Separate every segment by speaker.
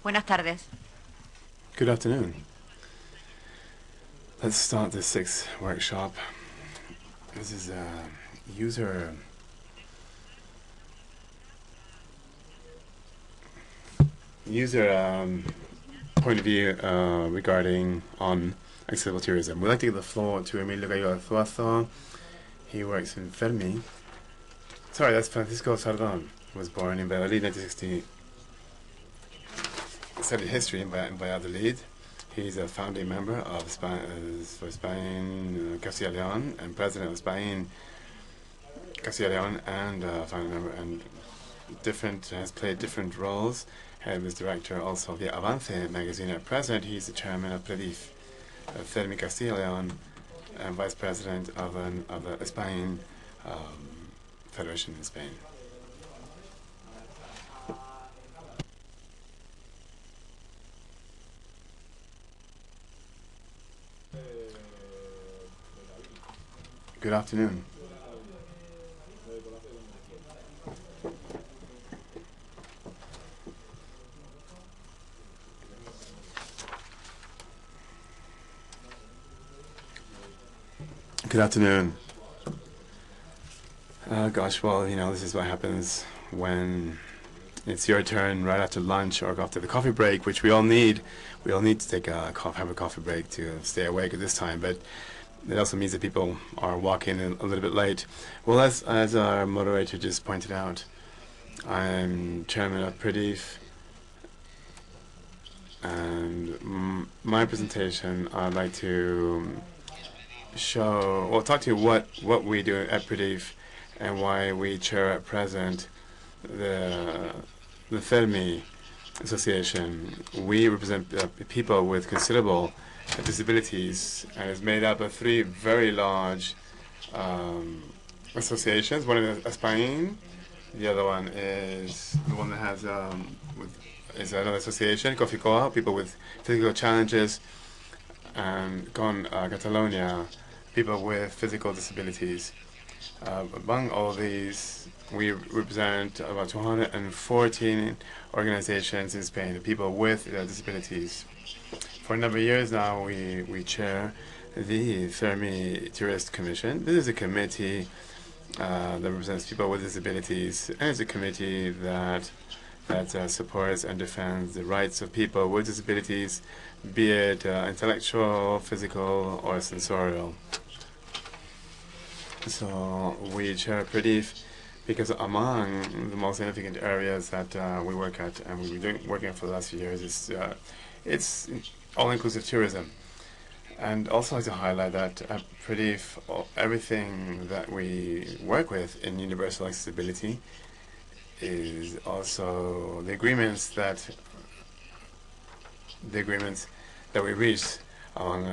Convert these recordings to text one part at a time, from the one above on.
Speaker 1: Buenas tardes.
Speaker 2: Good afternoon. Let's start the sixth workshop. This is a user point of view regarding on accessible tourism. We'd like to give the floor to Emilio Gallo Zuazo. He works in Fermi. Sorry, that's Francisco Sardon. Was born in Valladolid, 1960. Studied history in Valladolid. He's a founding member of for Spain, Castilla y León, and president of Spain, Castilla y León, and founding member, and has played different roles. He was director also of the Avance magazine. At present, he's the chairman of PREDIF, Fermi Castilla y León, and vice president of the Spain Federation in Spain. Good afternoon. Good afternoon. Gosh, well, this is what happens when it's your turn right after lunch or after the coffee break, which we all need. We all need to take have a coffee break to stay awake at this time, but it also means that people are walking in a little bit late. Well, as our moderator just pointed out, I'm chairman of PREDIF, and my presentation, I'd like to talk to you what we do at PREDIF and why we chair at present the Fermi Association. We represent people with considerable disabilities, and it's made up of three very large associations. One is Spain, the other one is the one that has is another association, Coficoa, people with physical challenges, and Catalonia, people with physical disabilities. Among all these, we represent about 214 organizations in Spain, people with disabilities. For a number of years now, we chair the Fermi Tourist Commission. This is a committee that represents people with disabilities, and it's a committee that supports and defends the rights of people with disabilities, be it intellectual, physical, or sensorial. So we chair PREDIF because among the most significant areas that we work at, and we've been working at for the last few years, is it's all-inclusive tourism. And also like to highlight that at PREDIF, everything that we work with in universal accessibility is also the agreements that we reached among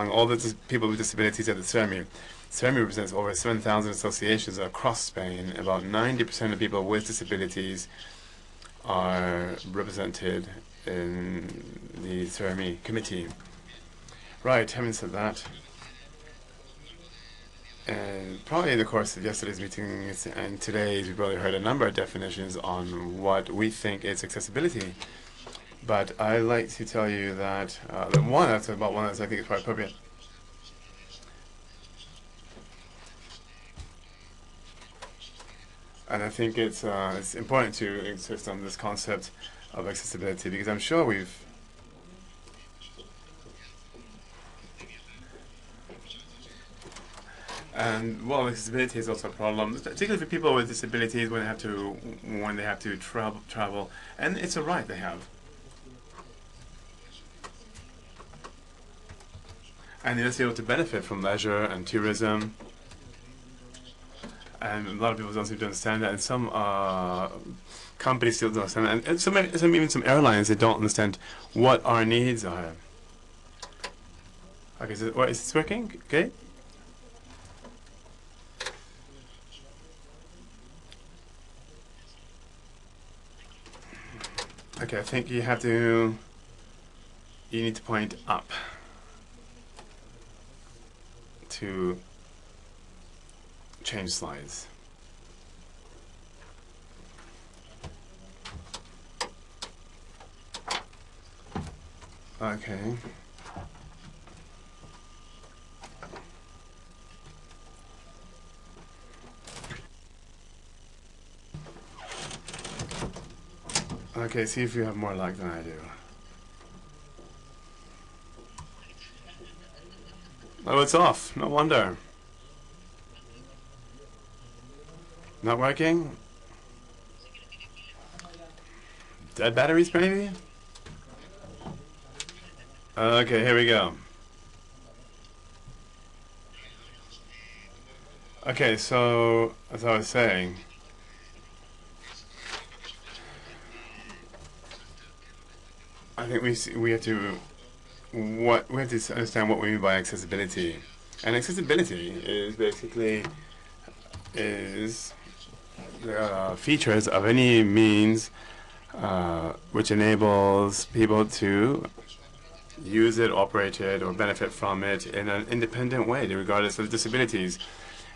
Speaker 2: all the people with disabilities at the CERMI. CERMI represents over 7,000 associations across Spain. About 90% of people with disabilities are represented in the CERMI committee. Right, having said that, and probably in the course of yesterday's meeting and today's, we probably heard a number of definitions on what we think is accessibility. But I'd like to tell you that the one that's I think is quite appropriate. And I think it's important to insist on this concept of accessibility, because I'm sure we've and well, accessibility is also a problem, particularly for people with disabilities when they have to travel, and it's a right they have. And they're able to benefit from leisure and tourism. And a lot of people don't seem to understand that, and some companies still don't understand that, and even some airlines, they don't understand what our needs are. Okay, is this working? Okay. Okay, I think you need to point up to change slides. Okay. Okay, see if you have more luck than I do. Oh, it's off. No wonder. Not working? Dead batteries, maybe? Okay, here we go. Okay, so as I was saying, I think we have to understand what we mean by accessibility. And accessibility is basically is the features of any means which enables people to use it, operate it, or benefit from it in an independent way, regardless of disabilities.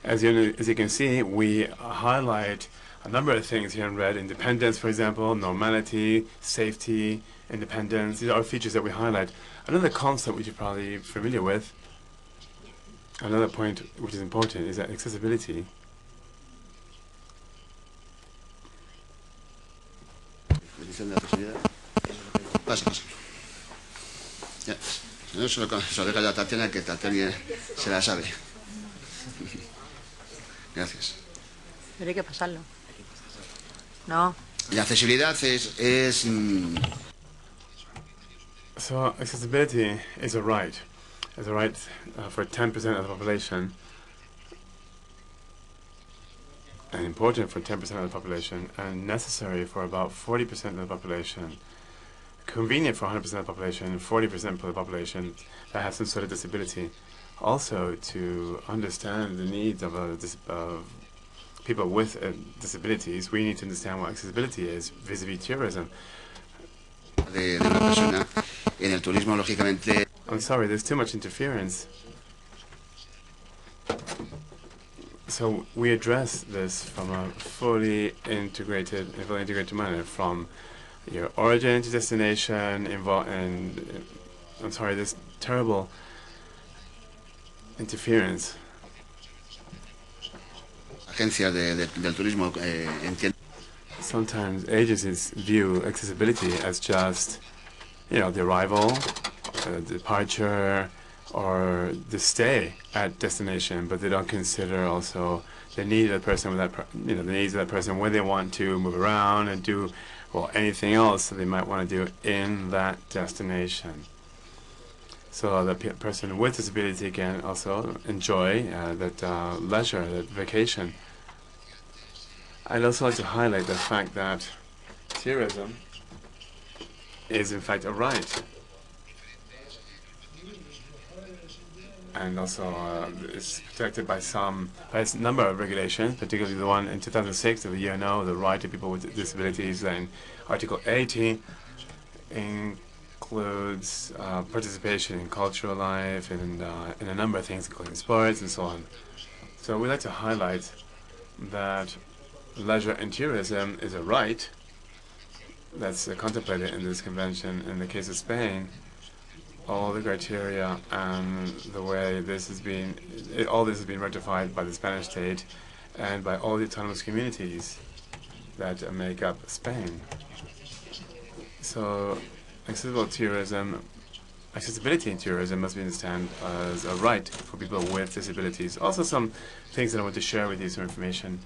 Speaker 2: As you can see, we highlight a number of things here in red: independence, for example, normality, safety, independence. These are features that we highlight. Another concept which you're probably familiar with, another point which is important, is that accessibility
Speaker 1: Ya. No, se lo deja ya a Tatiana, que Tatiana se la sabe. Gracias.
Speaker 3: Pero hay que pasarlo. No.
Speaker 1: La accesibilidad es
Speaker 2: So accessibility is a right. It's a right for 10% of the population, and important for 10% of the population, and necessary for about 40% of the population. Convenient for 100% of the population, 40% of the population that has some sort of disability. Also, to understand the needs of people with disabilities, we need to understand what accessibility is vis-a-vis tourism.
Speaker 1: de una persona en el turismo, lógicamente.
Speaker 2: I'm sorry, there's too much interference. So we address this from a fully integrated manner, from your origin to destination, and I'm sorry, this terrible interference.
Speaker 1: Agencias del turismo entienden.
Speaker 2: Sometimes agencies view accessibility as just, the arrival, departure, or the stay at destination, but they don't consider also the need of the person with that, the needs of that person when they want to move around and do, anything else that they might want to do in that destination. So the person with disability can also enjoy that leisure, that vacation. I'd also like to highlight the fact that tourism is in fact a right. And also it's protected by a number of regulations, particularly the one in 2006 of the UNO, the right of people with disabilities. And Article 80 includes participation in cultural life and in a number of things, including sports and so on. So we'd like to highlight that leisure and tourism is a right that's contemplated in this convention. In the case of Spain, all the criteria and the way this has been, all this has been rectified by the Spanish state and by all the autonomous communities that make up Spain. So accessibility in tourism must be understood as a right for people with disabilities. Also some things that I want to share with you, some information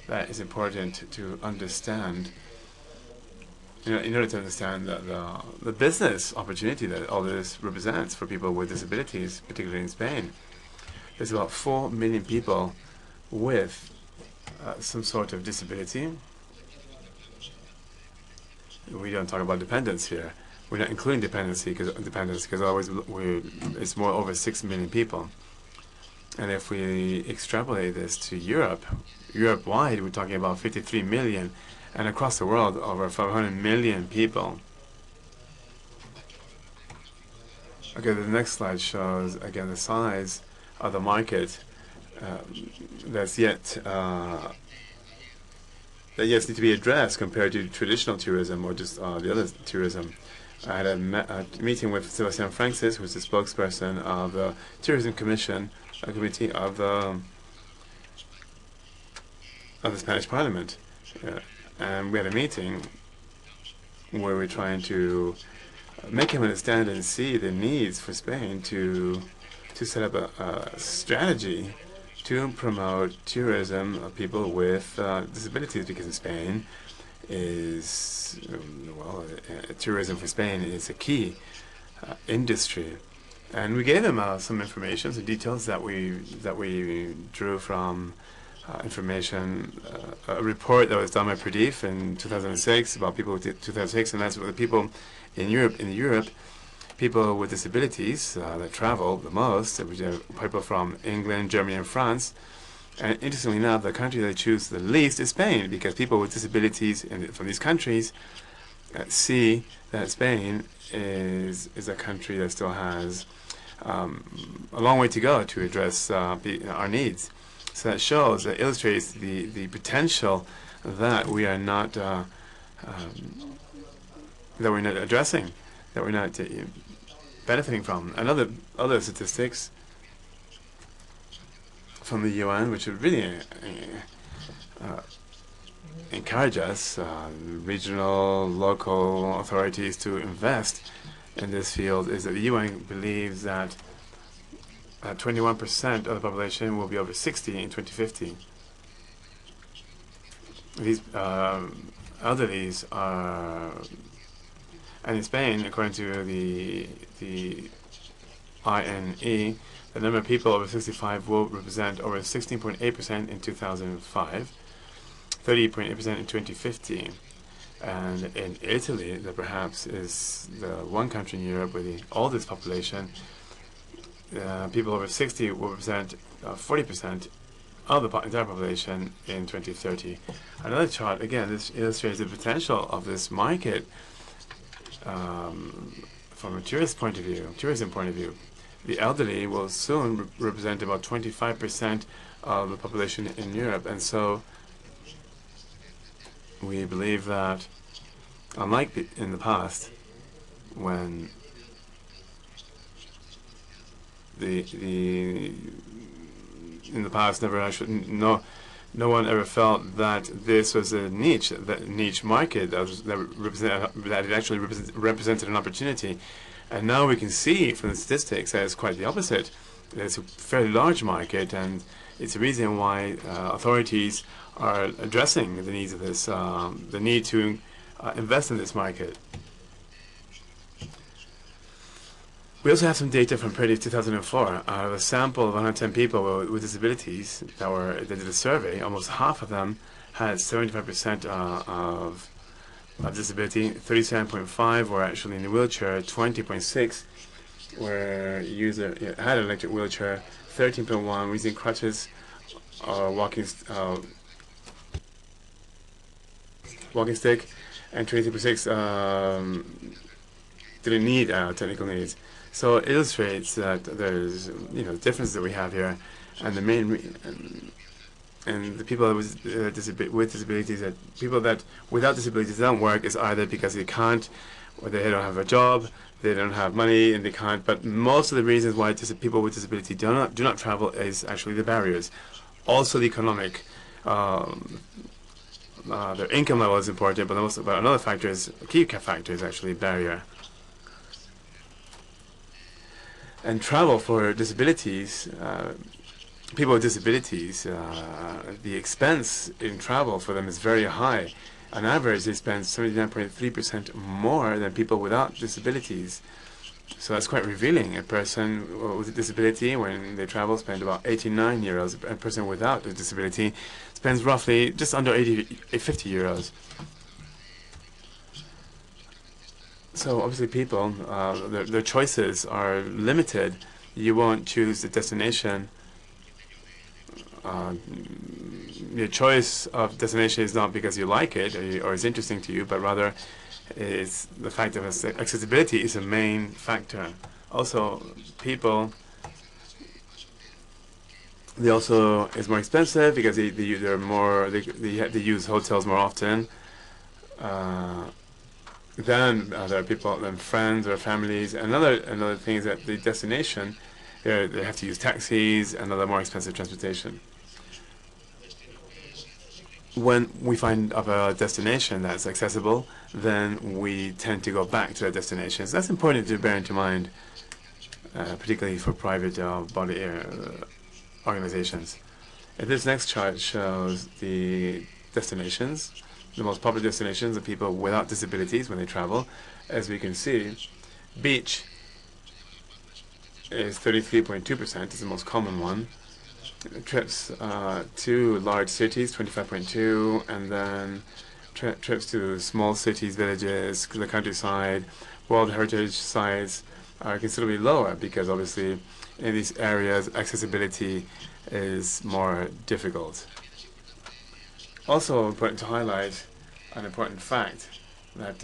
Speaker 2: that is important to understand, in order to understand the business opportunity that all this represents for people with disabilities, particularly in Spain. There's about 4 million people with some sort of disability. We don't talk about dependence here. We're not including dependence because always it's more over 6 million people. And if we extrapolate this to Europe-wide, we're talking about 53 million, and across the world, over 500 million people. Okay, the next slide shows, again, the size of the market that yet need to be addressed compared to traditional tourism or just the other tourism. I had a meeting with Sebastian Francis, who's the spokesperson of the Tourism Commission, a committee of the Spanish Parliament. And we had a meeting where we're trying to make him understand and see the needs for Spain to set up a strategy to promote tourism of people with disabilities, because in Spain tourism for Spain is a key industry. And we gave him some information, some details that we drew from information, a report that was done by Perdif in 2006 about people with 2006, and that's what the people in Europe, people with disabilities that travel the most, which are people from England, Germany, and France. And interestingly enough, the country they choose the least is Spain, because people with disabilities from these countries see that Spain is a country that still has a long way to go to address our needs. So that illustrates the potential that we are not addressing, that we're not benefiting from. And other statistics from the UN, which would really encourage us, regional, local authorities, to invest in this field, is that the UN believes that 21% of the population will be over 60 in 2050. These elderlies are, and in Spain, according to the INE, the number of people over 65 will represent over 16.8% in 2005, 30.8% in 2050. And in Italy, that perhaps is the one country in Europe with the oldest population, people over 60 will represent 40% of the entire population in 2030. Another chart, again, this illustrates the potential of this market from a tourism point of view. The elderly will soon represent about 25% of the population in Europe, and so we believe that, unlike in the past, when no one ever felt that this was a niche market that it actually represented an opportunity. And now we can see from the statistics that it's quite the opposite. It's a fairly large market, and it's a reason why authorities are addressing the needs of this, the need to invest in this market. We also have some data from Perdif 2004. Out of a sample of 110 people with disabilities that did a survey, almost half of them had 75% of disability. 37.5 were actually in a wheelchair. 20.6 were had an electric wheelchair. 13.1 using crutches or walking stick, and 23.6 didn't need technical needs. So it illustrates that there's differences that we have here, and the main and the people with disabilities, that people that without disabilities don't work, is either because they can't, or they don't have a job, they don't have money, and they can't. But most of the reasons why people with disability do not travel is actually the barriers. Also, the economic, their income level is important, but another factor a key factor is actually barrier. And travel for disabilities, people with disabilities, the expense in travel for them is very high. On average, they spend 79.3% more than people without disabilities. So that's quite revealing. A person with a disability, when they travel, spends about 89 euros. A person without a disability spends roughly just under 50 euros. So obviously people, their choices are limited. You won't choose the destination. Your choice of destination is not because you like it or it's interesting to you, but rather it's the fact of accessibility is a main factor. Also, people, it's more expensive because they use hotels more often. then there are people, then friends or families, and another thing is that the destination, they have to use taxis and other more expensive transportation. When we find of a destination that's accessible, then we tend to go back to that destination. So that's important to bear into mind, particularly for private body organizations. And this next chart shows the destinations, the most popular destinations of people without disabilities when they travel. As we can see, beach is 33.2%, it's the most common one. Trips to large cities, 25.2%, and then trips to small cities, villages, the countryside, World Heritage sites are considerably lower because obviously in these areas accessibility is more difficult. Also important to highlight an important fact that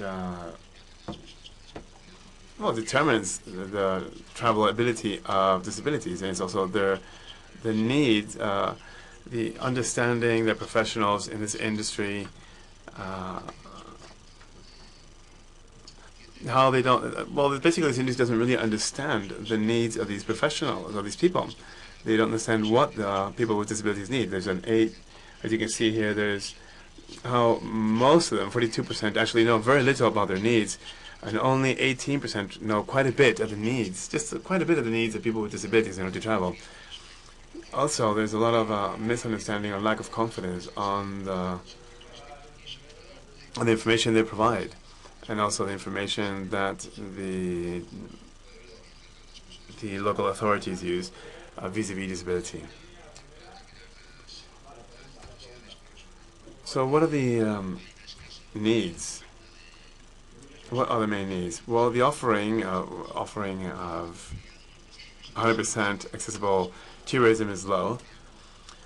Speaker 2: determines the travelability of disabilities, and it's also the needs, the understanding that professionals in this industry, how they don't, basically this industry doesn't really understand the needs of these professionals, of these people. They don't understand what the people with disabilities need. There's as you can see here, there's how most of them, 42%, actually know very little about their needs, and only 18% know quite a bit of the needs, just quite a bit of the needs of people with disabilities in order to travel. Also, there's a lot of misunderstanding or lack of confidence on the information they provide, and also the information that the local authorities use vis-a-vis disability. So what are the needs? What are the main needs? Well, the offering of 100% accessible tourism is low.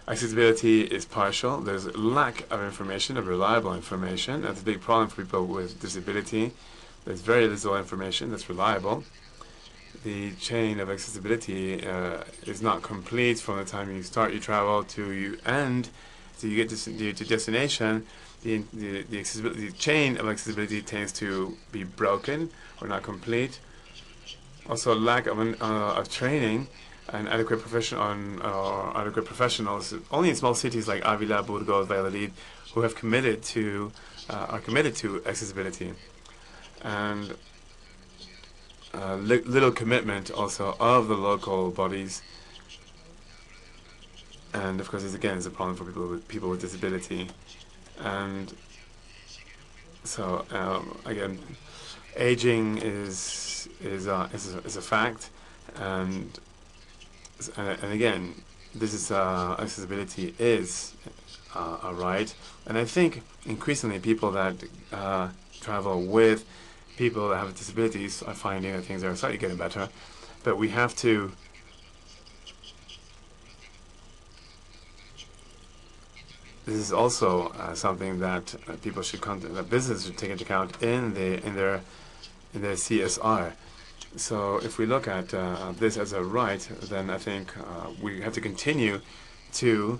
Speaker 2: Accessibility is partial. There's lack of information, of reliable information. That's a big problem for people with disability. There's very little information that's reliable. The chain of accessibility is not complete from the time you start your travel to you end, so you get to destination. The chain of accessibility tends to be broken or not complete. Also, lack of training and adequate professionals. Only in small cities like Avila, Burgos, Valladolid, who have committed to are committed to accessibility, and little commitment also of the local bodies. And of course, this again is a problem for people with disability. And so again, aging is a fact, and again, this is accessibility is a right. And I think increasingly people that travel with people that have disabilities are finding that things are slightly getting better, but we have to this is also something that people should that businesses should take into account in their CSR. So if we look at this as a right, then I think we have to continue to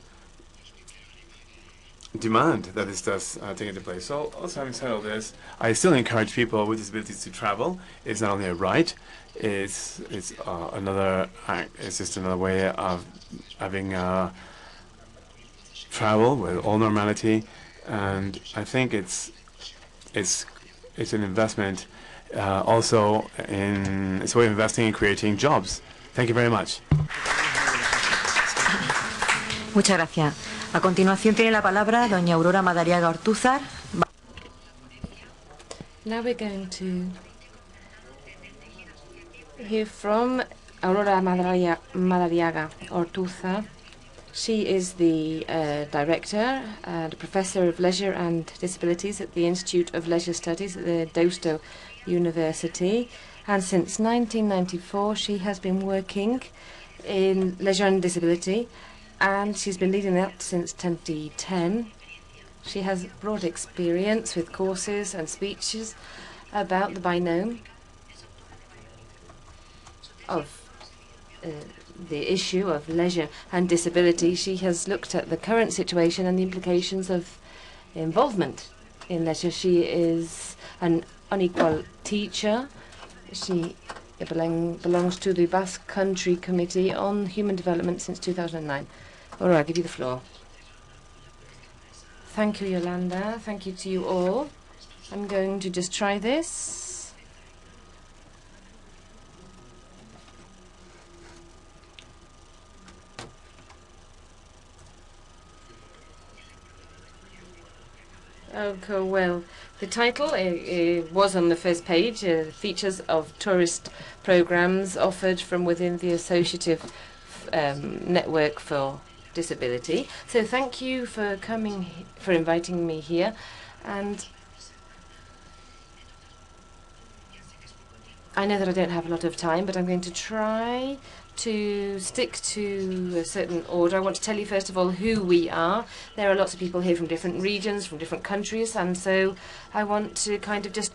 Speaker 2: demand that this does take into place. So also having said all this, I still encourage people with disabilities to travel. It's not only a right, it's another it's just another way of having travel with all normality, and I think it's an investment also it's a way of investing in creating jobs. Thank you very much.
Speaker 3: Muchas gracias. A continuación tiene la palabra doña Aurora Madariaga Ortúzar.
Speaker 4: Now we're going to hear from Aurora Madariaga Ortúzar. She is the director and professor of leisure and disabilities at the Institute of Leisure Studies at the Deusto University. And since 1994, she has been working in leisure and disability, and she's been leading that since 2010. She has broad experience with courses and speeches about the binome of the issue of leisure and disability. She has looked at the current situation and the implications of involvement in leisure. She is an unequal teacher. She belongs to the Basque Country Committee on Human Development since 2009. Aurora, I'll give you the floor. Thank you, Yolanda. Thank you to you all. I'm going to just try this. Okay, well, the title was on the first page, features of tourist programs offered from within the Associative Network for Disability. So thank you for coming, for inviting me here. And I know that I don't have a lot of time, but I'm going to try to stick to a certain order. I want to tell you first of all who we are. There are lots of people here from different regions, from different countries, and so I want to kind of just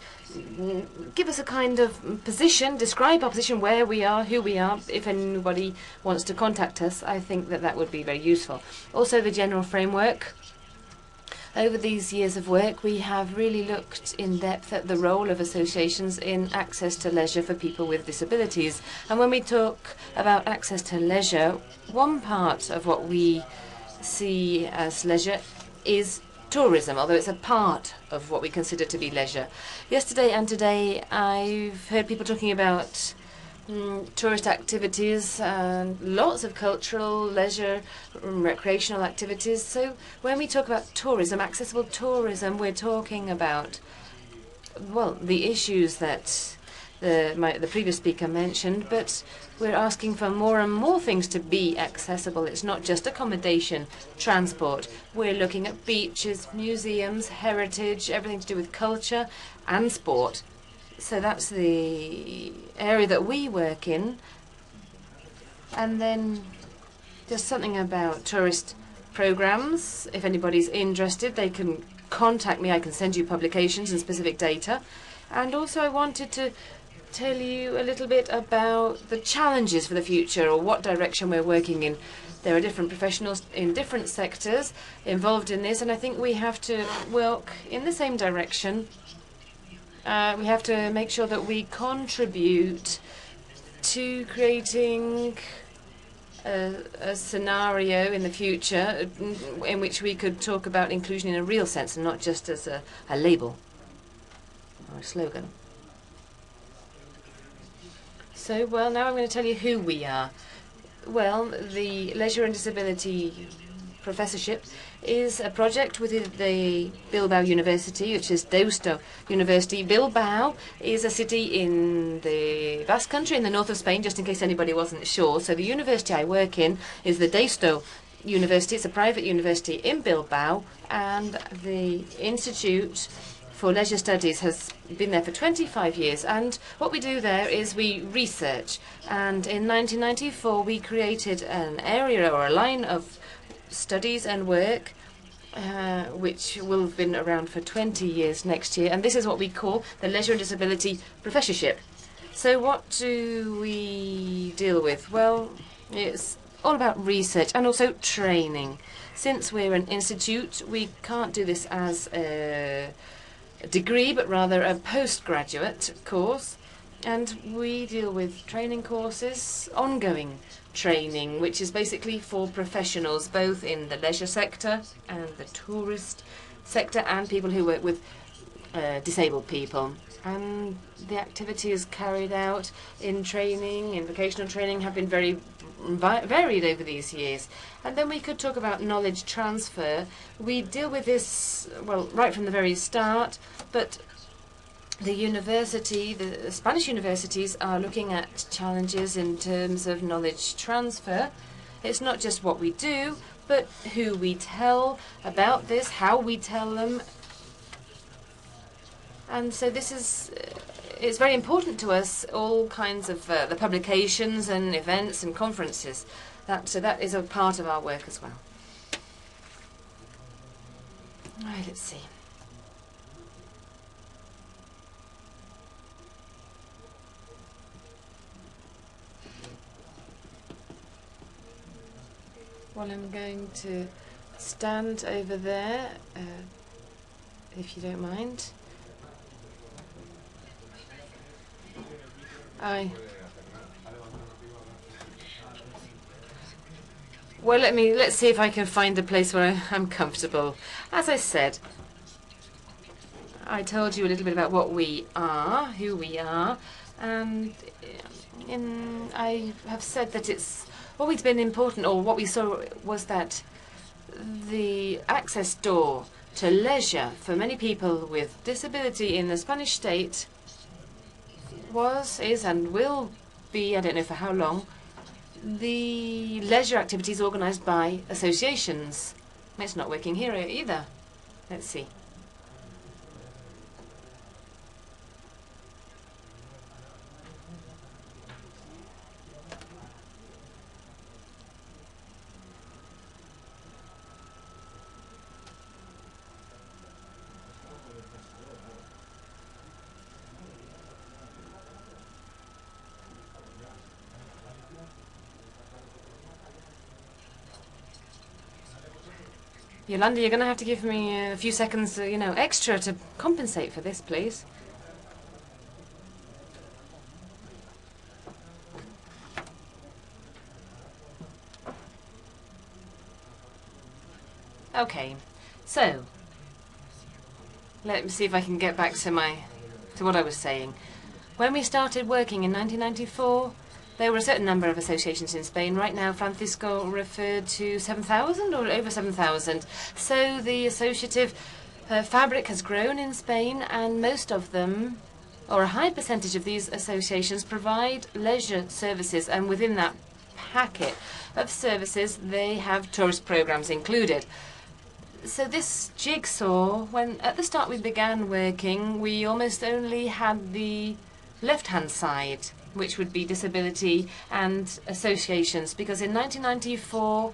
Speaker 4: give us a kind of position, describe our position, where we are, who we are. If anybody wants to contact us, I think that that would be very useful. Also the general framework. Over these years of work, we have really looked in depth at the role of associations in access to leisure for people with disabilities. And when we talk about access to leisure, one part of what we see as leisure is tourism, although it's a part of what we consider to be leisure. Yesterday and today, I've heard people talking about tourist activities and lots of cultural, leisure, recreational activities. So when we talk about tourism, accessible tourism, we're talking about, well, the issues that the previous speaker mentioned, but we're asking for more and more things to be accessible. It's not just accommodation, transport. We're looking at beaches, museums, heritage, everything to do with culture and sport. So that's the area that we work in. And then just something about tourist programs. If anybody's interested, they can contact me. I can send you publications and specific data. And also I wanted to tell you a little bit about the challenges for the future, or what direction we're working in. There are different professionals in different sectors involved in this, and I think we have to work in the same direction. We have to make sure that we contribute to creating a scenario in the future in which we could talk about inclusion in a real sense and not just as a label or a slogan. So, well, now I'm going to tell you who we are. Well, the Leisure and Disability Professorship is a project within the Bilbao University, which is Deusto University. Bilbao is a city in the Basque Country in the north of Spain, just in case anybody wasn't sure. So the university I work in is the Deusto University. It's a private university in Bilbao, and the Institute for Leisure Studies has been there for 25 years. And what we do there is we research. And in 1994, we created an area or a line of studies and work which will have been around for 20 years next year, and this is what we call the Leisure and Disability Professorship. So what do we deal with? Well, it's all about research and also training. Since we're an institute, we can't do this as a degree, but rather a postgraduate course, and we deal with training courses, ongoing training, which is basically for professionals, both in the leisure sector and the tourist sector, and people who work with disabled people. And the activities carried out in training, in vocational training, have been very varied over these years. And then we could talk about knowledge transfer. We deal with this, well, right from the very start, but the university, the Spanish universities are looking at challenges in terms of knowledge transfer. It's not just what we do, but who we tell about this, how we tell them. And so this is, it's very important to us, all kinds of the publications and events and conferences. So that is a part of our work as well. All right, let's see. Well, I'm going to stand over there. if you don't mind. Well, let's see if I can find a place where I'm comfortable. As I said, I told you a little bit about what we are, who we are, and I have said that it's always been important, or what we saw was that the access door to leisure for many people with disability in the Spanish state is, and will be, I don't know for how long, the leisure activities organised by associations. It's not working here either. Let's see. Yolanda, you're going to have to give me a few seconds, extra to compensate for this, please. Okay, so let me see if I can get back to what I was saying. When we started working in 1994, there were a certain number of associations in Spain. Right now, Francisco referred to 7,000 or over 7,000. So the associative fabric has grown in Spain, and most of them, or a high percentage of these associations, provide leisure services. And within that packet of services, they have tourist programs included. So this jigsaw, when at the start we began working, we almost only had the left-hand side, which would be disability and associations, because in 1994,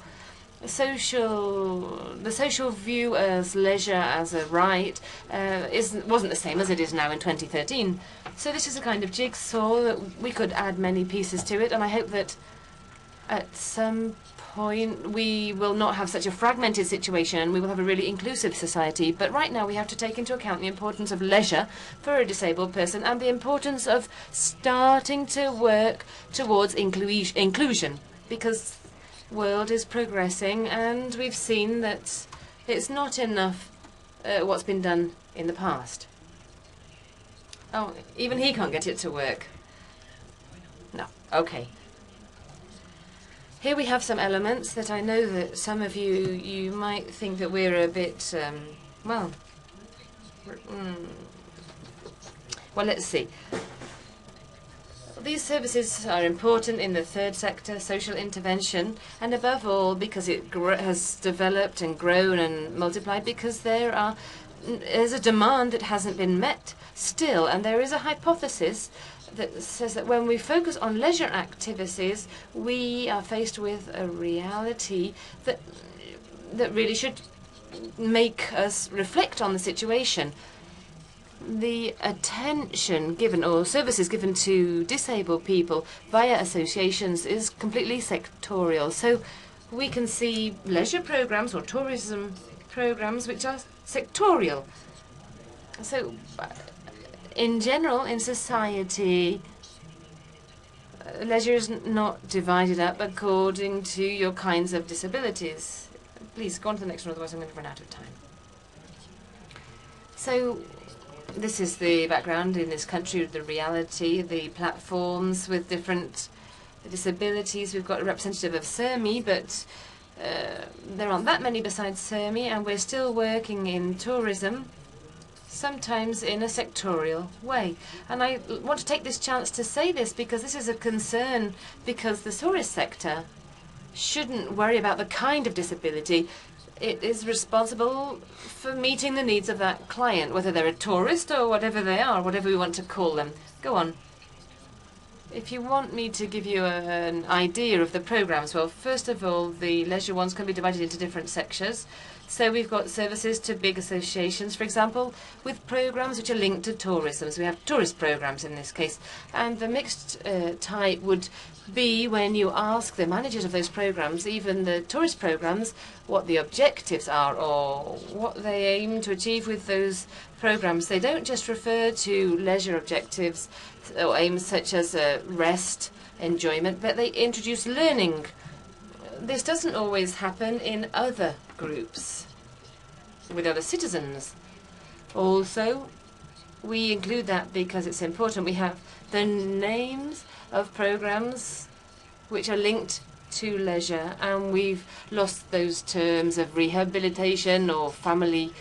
Speaker 4: the social view as leisure as a right wasn't the same as it is now in 2013. So this is a kind of jigsaw that we could add many pieces to it, and I hope that at some point we will not have such a fragmented situation and we will have a really inclusive society. But right now we have to take into account the importance of leisure for a disabled person and the importance of starting to work towards inclusion, because the world is progressing and we've seen that it's not enough what's been done in the past. Oh, even he can't get it to work. No, okay. Here we have some elements that I know that some of you might think that we're a bit, well, let's see. These services are important in the third sector, social intervention, and above all because it has developed and grown and multiplied, because there's a demand that hasn't been met still, and there is a hypothesis that says that when we focus on leisure activities, we are faced with a reality that really should make us reflect on the situation. The attention given, or services given to disabled people via associations, is completely sectorial. So we can see leisure programs or tourism programs which are sectorial. So in general, in society, leisure is not divided up according to your kinds of disabilities. Please go on to the next one, otherwise I'm going to run out of time. So this is the background in this country, the reality, the platforms with different disabilities. We've got a representative of CERMI, but there aren't that many besides CERMI, and we're still working in tourism, sometimes in a sectorial way. And I want to take this chance to say this because this is a concern, because the tourist sector shouldn't worry about the kind of disability. It is responsible for meeting the needs of that client, whether they're a tourist or whatever they are, whatever we want to call them. Go on. If you want me to give you an idea of the programs, well, first of all, the leisure ones can be divided into different sections. So we've got services to big associations, for example, with programs which are linked to tourism. So we have tourist programs in this case. And the mixed type would be when you ask the managers of those programs, even the tourist programs, what the objectives are or what they aim to achieve with those programs. They don't just refer to leisure objectives or aims such as rest, enjoyment, but they introduce learning. This doesn't always happen in other groups with other citizens. Also, we include that because it's important. We have the names of programs which are linked to leisure, and we've lost those terms of rehabilitation or family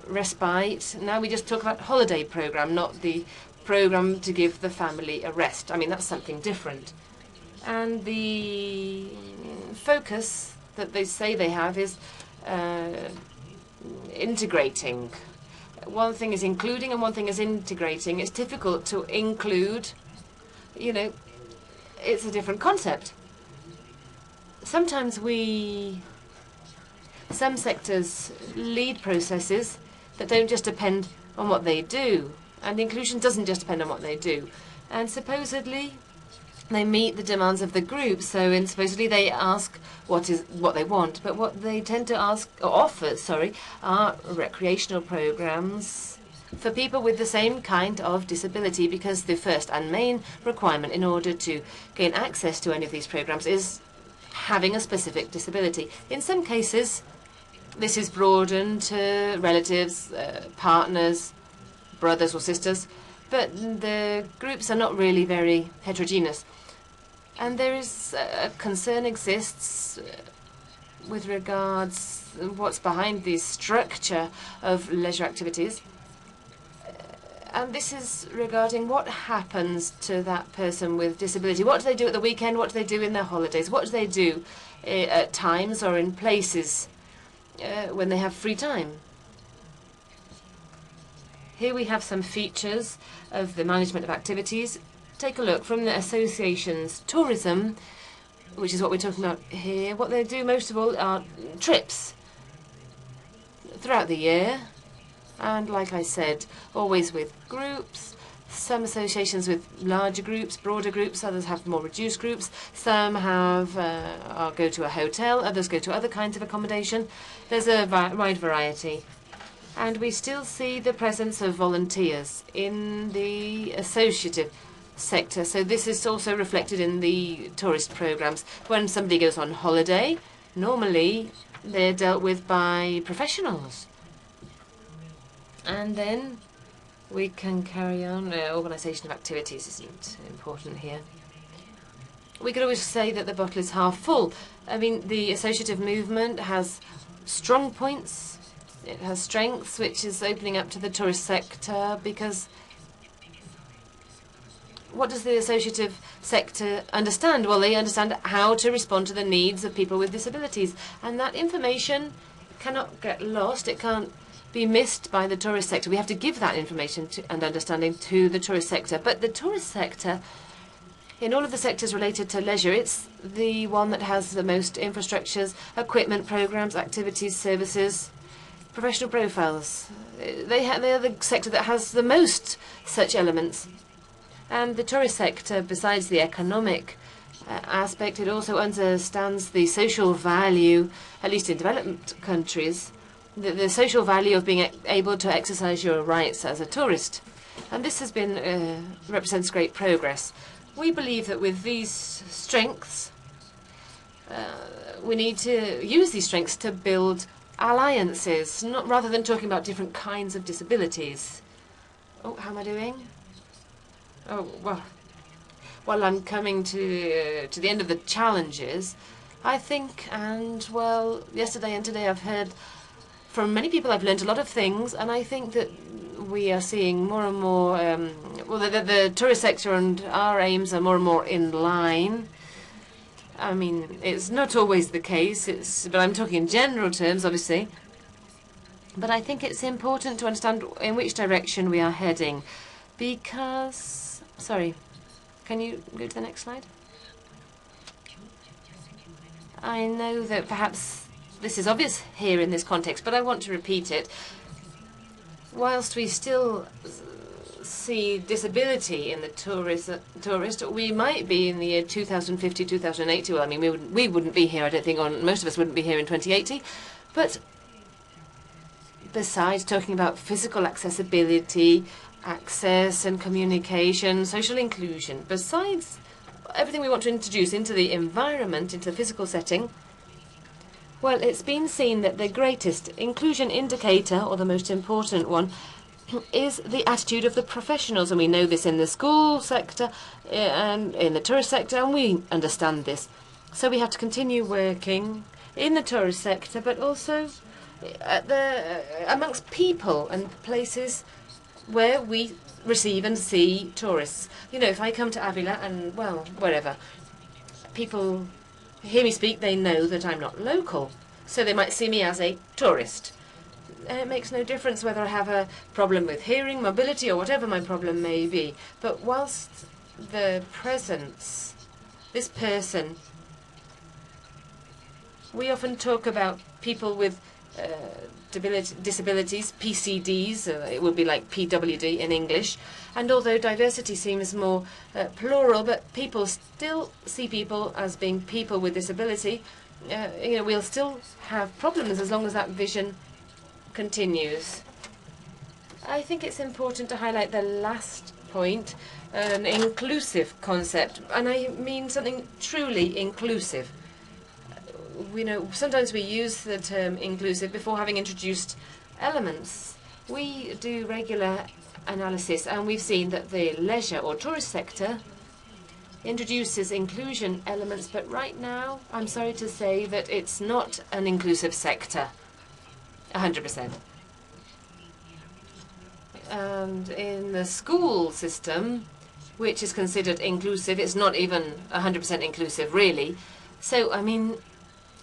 Speaker 4: respite. Now we just talk about holiday program, not the program to give the family a rest. I mean, that's something different. And the focus that they say they have is integrating. One thing is including and one thing is integrating. It's difficult to include, you know, it's a different concept. Sometimes some sectors lead processes that don't just depend on what they do. And inclusion doesn't just depend on what they do. And supposedly, they meet the demands of the group, supposedly they ask what they want, but what they tend to offer are recreational programs for people with the same kind of disability, because the first and main requirement in order to gain access to any of these programs is having a specific disability. In some cases, this is broadened to relatives, partners, brothers or sisters, but the groups are not really very heterogeneous. And there is a concern exists with regards what's behind the structure of leisure activities. And this is regarding what happens to that person with disability. What do they do at the weekend? What do they do in their holidays? What do they do at times or in places when they have free time? Here we have some features of the management of activities. Take a look from the associations. Tourism, which is what we're talking about here, what they do most of all are trips throughout the year. And like I said, always with groups. Some associations with larger groups, broader groups, others have more reduced groups. Some have go to a hotel, others go to other kinds of accommodation. There's a wide variety. And we still see the presence of volunteers in the associative sector. So this is also reflected in the tourist programs. When somebody goes on holiday, normally they're dealt with by professionals. And then we can carry on. Organisation of activities isn't important here. We could always say that the bottle is half full. I mean, the associative movement has strong points. It has strengths, which is opening up to the tourist sector, because what does the associative sector understand? Well, they understand how to respond to the needs of people with disabilities. And that information cannot get lost. It can't be missed by the tourist sector. We have to give that information and understanding to the tourist sector. But the tourist sector, in all of the sectors related to leisure, it's the one that has the most infrastructures, equipment, programs, activities, services, professional profiles. They are the sector that has the most such elements. And the tourist sector, besides the economic aspect, it also understands the social value, at least in developed countries, the social value of being able to exercise your rights as a tourist. And this has been represents great progress. We believe that with these strengths, we need to use these strengths to build alliances, rather than talking about different kinds of disabilities. Oh, how am I doing? Oh, well, I'm coming to the end of the challenges, I think, and, well, yesterday and today I've heard from many people. I've learned a lot of things, and I think that we are seeing more and more, the tourist sector and our aims are more and more in line. I mean, it's not always the case, but I'm talking in general terms, obviously. But I think it's important to understand in which direction we are heading, because... Sorry, can you go to the next slide? I know that perhaps this is obvious here in this context, but I want to repeat it. Whilst we still see disability in the tourist, we might be in the year 2050, 2080. Well, I mean, we wouldn't be here, I don't think, or most of us wouldn't be here in 2080. But besides talking about physical accessibility, access and communication, social inclusion, besides everything we want to introduce into the environment, into the physical setting, well, it's been seen that the greatest inclusion indicator, or the most important one, is the attitude of the professionals. And we know this in the school sector and in the tourist sector, and we understand this. So we have to continue working in the tourist sector, but also amongst people and places where we receive and see tourists. You know, if I come to Avila and, well, wherever, people hear me speak, they know that I'm not local. So they might see me as a tourist. And it makes no difference whether I have a problem with hearing, mobility, or whatever my problem may be. But whilst the presence, this person, we often talk about people with disabilities, PCDs, it would be like PWD in English. And although diversity seems more plural, but people still see people as being people with disability, you know, we'll still have problems as long as that vision continues. I think it's important to highlight the last point, an inclusive concept, and I mean something truly inclusive. We know sometimes we use the term inclusive before having introduced elements. We do regular analysis, and we've seen that the leisure or tourist sector introduces inclusion elements, but right now I'm sorry to say that it's not an inclusive sector 100%. And in the school system, which is considered inclusive, it's not even 100% inclusive really. So I mean,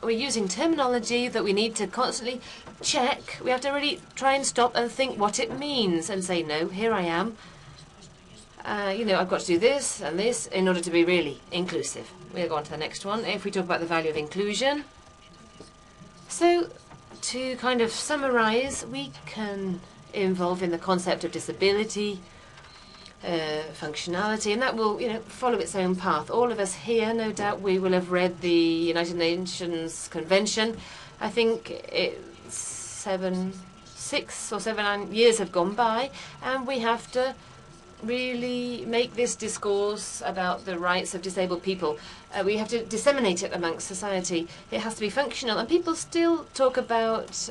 Speaker 4: we're using terminology that we need to constantly check. We have to really try and stop and think what it means and say, no, here I am. You know, I've got to do this and this in order to be really inclusive. We'll go on to the next one. If we talk about the value of inclusion. So, to kind of summarize, we can involve in the concept of disability, functionality, and that will, you know, follow its own path. All of us here, no doubt, we will have read the United Nations Convention. I think it's 6 or 7 years have gone by, and we have to really make this discourse about the rights of disabled people. We have to disseminate it amongst society. It has to be functional, and people still talk about,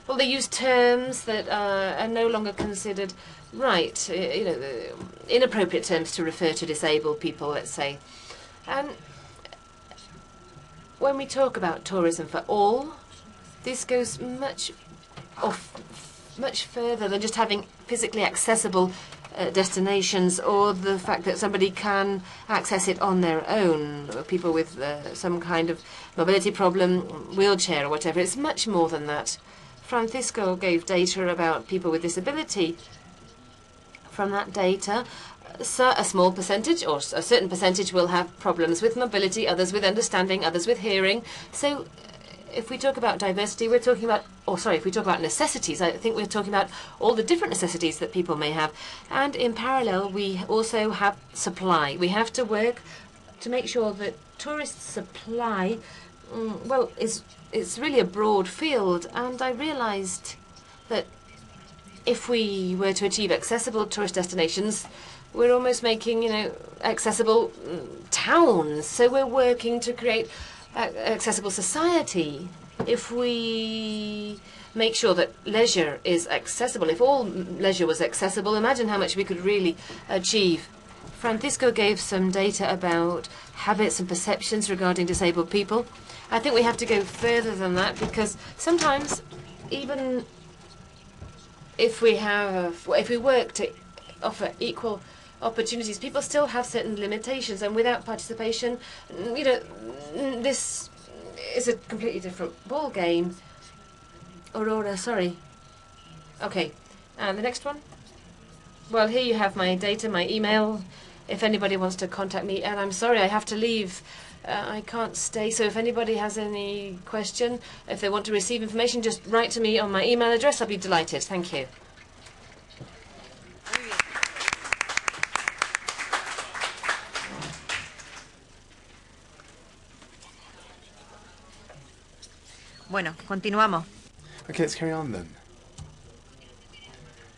Speaker 4: well, they use terms that are no longer considered right, you know, inappropriate terms to refer to disabled people, let's say. And when we talk about tourism for all, this goes much further than just having physically accessible destinations, or the fact that somebody can access it on their own. People with some kind of mobility problem, wheelchair or whatever. It's much more than that. Francisco gave data about people with disability. From that data, so a small percentage or a certain percentage will have problems with mobility, others with understanding, others with hearing. So if we talk about diversity, we're talking about, if we talk about necessities, I think we're talking about all the different necessities that people may have. And in parallel, we also have supply. We have to work to make sure that tourist supply, well, it's really a broad field. And I realized that if we were to achieve accessible tourist destinations, we're almost making, you know, accessible towns. So we're working to create accessible society. If we make sure that leisure is accessible, if all leisure was accessible, imagine how much we could really achieve. Francisco gave some data about habits and perceptions regarding disabled people. I think we have to go further than that, because sometimes even if we work to offer equal opportunities, people still have certain limitations, and without participation, you know, this is a completely different ball game. Aurora, sorry. Okay, and the next one. Well, here you have my data, my email, if anybody wants to contact me. And I'm sorry, I have to leave I can't stay, so if anybody has any question, if they want to receive information, just write to me on my email address. I'll be delighted. Thank you.
Speaker 3: Bueno, continuamos.
Speaker 2: Okay, let's carry on then.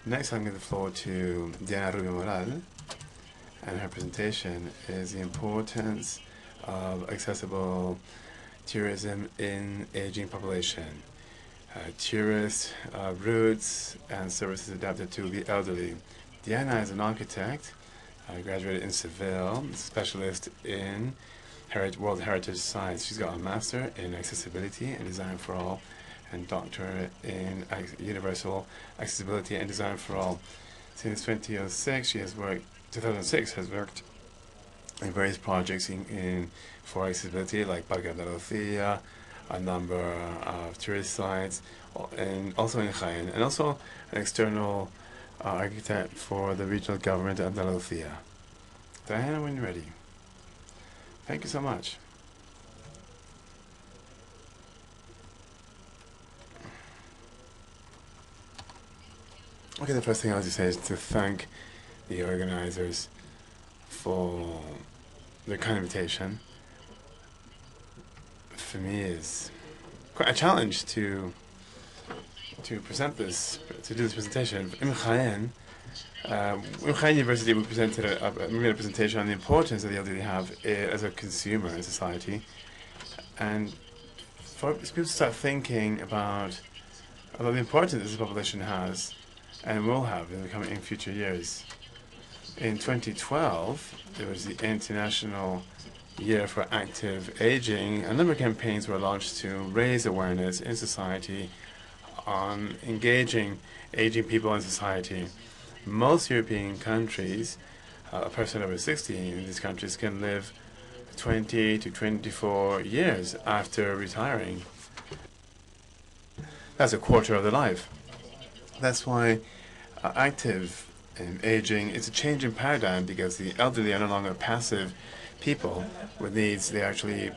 Speaker 2: Next, I'm giving the floor to Diana Rubio Moral, and her presentation is the importance of accessible tourism in aging population. Tourist routes and services adapted to the elderly. Diana is an architect, graduated in Seville, specialist in World Heritage Science. She's got a master in accessibility and design for all, and doctorate in universal accessibility and design for all. Since 2006, 2006 has worked in various projects for accessibility, like Parque Andalucía, a number of tourist sites, and also in Jaén, and also an external architect for the regional government of Andalucía. Diana, when you're ready. Thank you so much. Okay, the first thing I want to say is to thank the organizers for their kind invitation. For me, it's quite a challenge to present this, to do this presentation. In Jaén University, we made a presentation on the importance that the elderly have as a consumer in society, and for people to start thinking about the importance this population has and will have in future years. In 2012, there was the International Year for Active Aging. A number of campaigns were launched to raise awareness in society on engaging aging people in society. Most European countries, a person over 60 in these countries can live 20 to 24 years after retiring. That's a quarter of their life. That's why active aging is a change in paradigm, because the elderly are no longer passive people with needs. They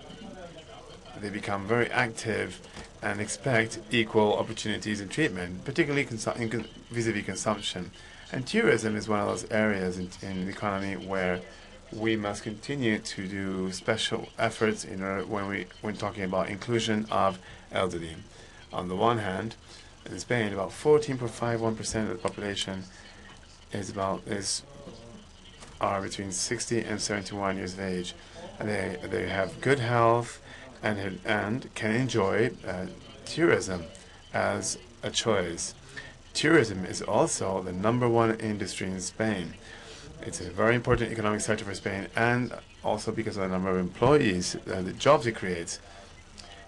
Speaker 2: become very active and expect equal opportunities in treatment, particularly vis-a-vis consumption. And tourism is one of those areas in the economy where we must continue to do special efforts when talking about inclusion of elderly. On the one hand, in Spain, about 14.51% of the population are between 60 and 71 years of age, and they have good health and can enjoy tourism as a choice. Tourism is also the #1 industry in Spain. It's a very important economic sector for Spain, and also because of the number of employees and the jobs it creates.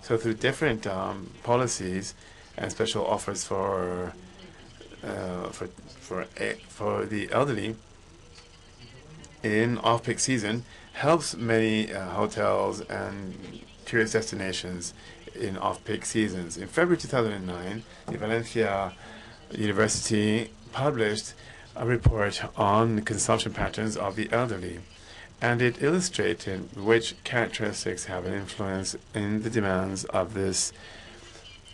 Speaker 2: So through different policies and special offers for the elderly in off-peak season, helps many hotels and tourist destinations in off-peak seasons. In February 2009, the Valencia University published a report on the consumption patterns of the elderly, and it illustrated which characteristics have an influence in the demands of this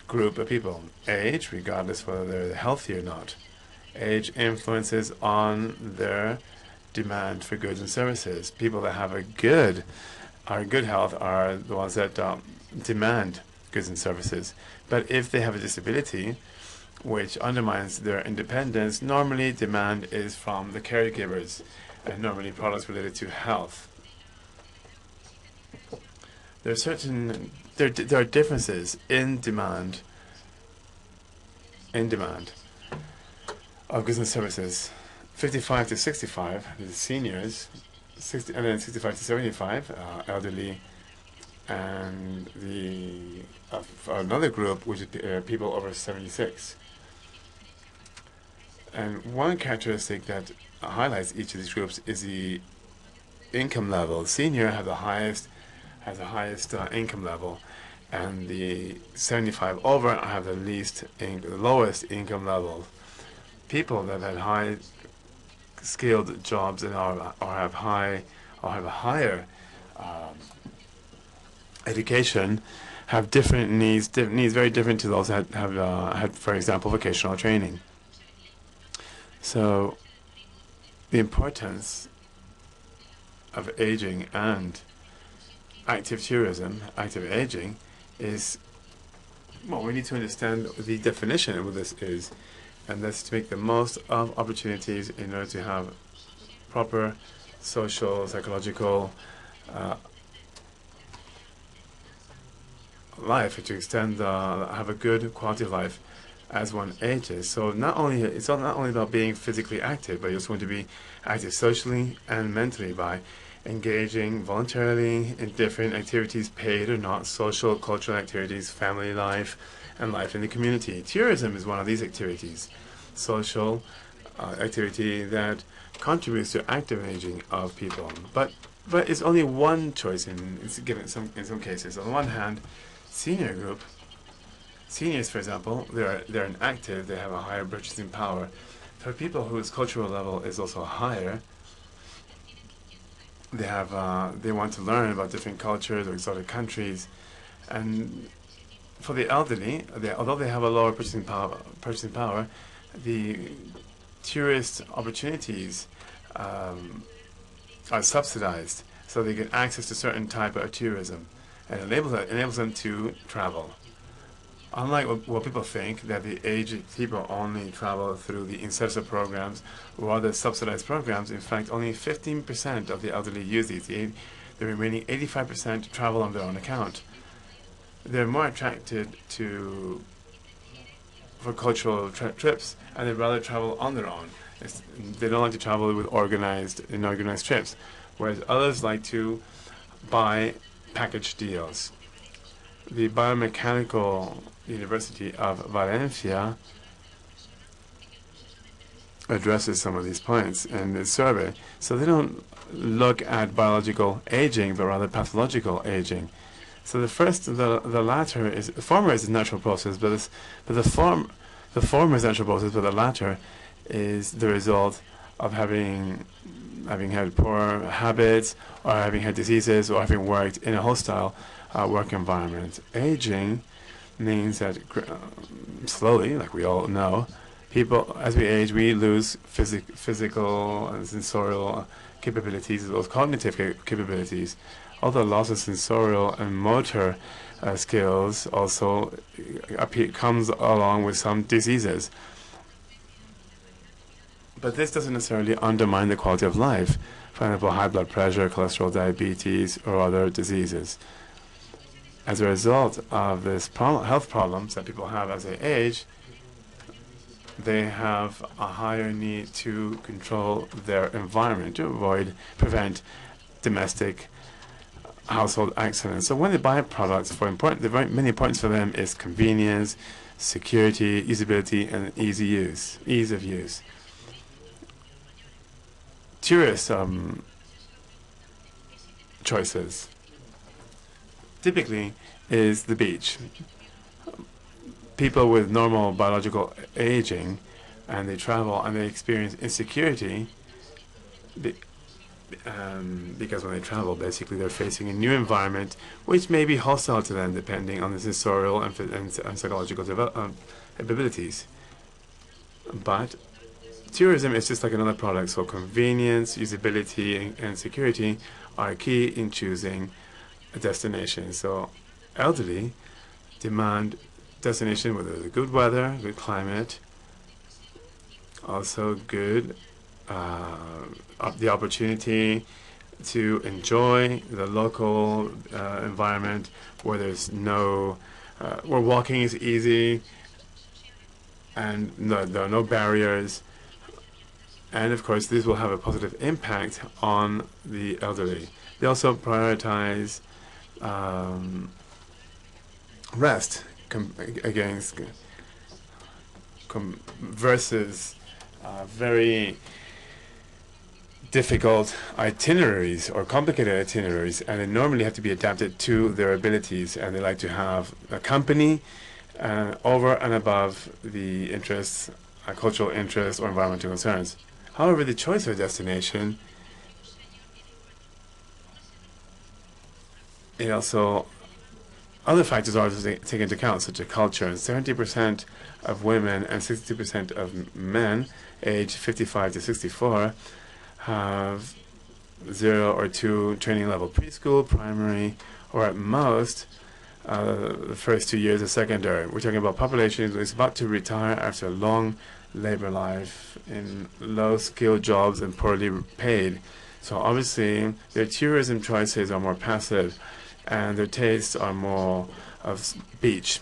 Speaker 2: group of people. Age, regardless whether they're healthy or not. Age influences on their demand for goods and services. People that have good health are the ones that demand goods and services. But if they have a disability, which undermines their independence, normally demand is from the caregivers, and normally products related to health. There are differences in demand of goods and services. 55 to 65, the seniors, and then 65 to 75, elderly, and another group, which is people over 76. And one characteristic that highlights each of these groups is the income level. Senior has the highest income level, and the 75 over have the lowest income level. People that have high skilled jobs and have a higher education have different needs, needs very different to those that have had, for example, vocational training. So the importance of aging and active tourism, active aging, is, well, we need to understand the definition of what this is, and that's to make the most of opportunities in order to have proper social, psychological life, to extend, have a good quality of life as one ages. So it's not only about being physically active, but you also want to be active socially and mentally by engaging voluntarily in different activities, paid or not, social, cultural activities, family life, and life in the community. Tourism is one of these activities, social activity that contributes to active aging of people. But it's only one choice it's given in some cases. On the one hand, seniors, for example, they're inactive, they have a higher purchasing power. For people whose cultural level is also higher, they want to learn about different cultures or exotic countries, and for the elderly, although they have a lower purchasing power, the tourist opportunities are subsidized, so they get access to certain type of tourism, and enables them to travel. Unlike what people think, that the aged people only travel through the incentives programs or other subsidized programs, in fact, only 15% of the elderly use these. The remaining 85% travel on their own account. They're more attracted for cultural trips, and they'd rather travel on their own. They don't like to travel with organized trips, whereas others like to buy package deals. The Biomechanical University of Valencia addresses some of these points in its survey. So they don't look at biological aging, but rather pathological aging. So the former is a natural process, but the former is a natural process, but the latter is the result of having had poor habits, or having had diseases, or having worked in a hostile work environment. Aging means that slowly, like we all know, people, as we age, we lose physical and sensorial capabilities as well as cognitive capabilities. Although loss of sensorial and motor skills also comes along with some diseases. But this doesn't necessarily undermine the quality of life. For example, high blood pressure, cholesterol, diabetes, or other diseases. As a result of this health problems that people have as they age, they have a higher need to control their environment to prevent domestic household accidents. So when they buy products, the very many importance for them is convenience, security, usability, and ease of use. Tourist choices typically is the beach. People with normal biological aging, and they travel and they experience insecurity because when they travel, basically they're facing a new environment which may be hostile to them depending on the sensorial and psychological abilities. But tourism is just like another product, so convenience, usability, and security are key in choosing a destination. So elderly demand destination with good weather, good climate, also good the opportunity to enjoy the local environment where there's where walking is easy and there are no barriers. And of course, this will have a positive impact on the elderly. They also prioritize rest versus very difficult itineraries or complicated itineraries, and they normally have to be adapted to their abilities, and they like to have a company over and above the interests, cultural interests or environmental concerns. However, the choice of destination, it also Other factors are to take into account, such as culture. 70% of women and 62% of men aged 55 to 64 have 0 or 2 training level preschool, primary, or at most the first 2 years of secondary. We're talking about population who is about to retire after a long labor life in low-skilled jobs and poorly paid. So obviously, their tourism choices are more passive, and their tastes are more of beach.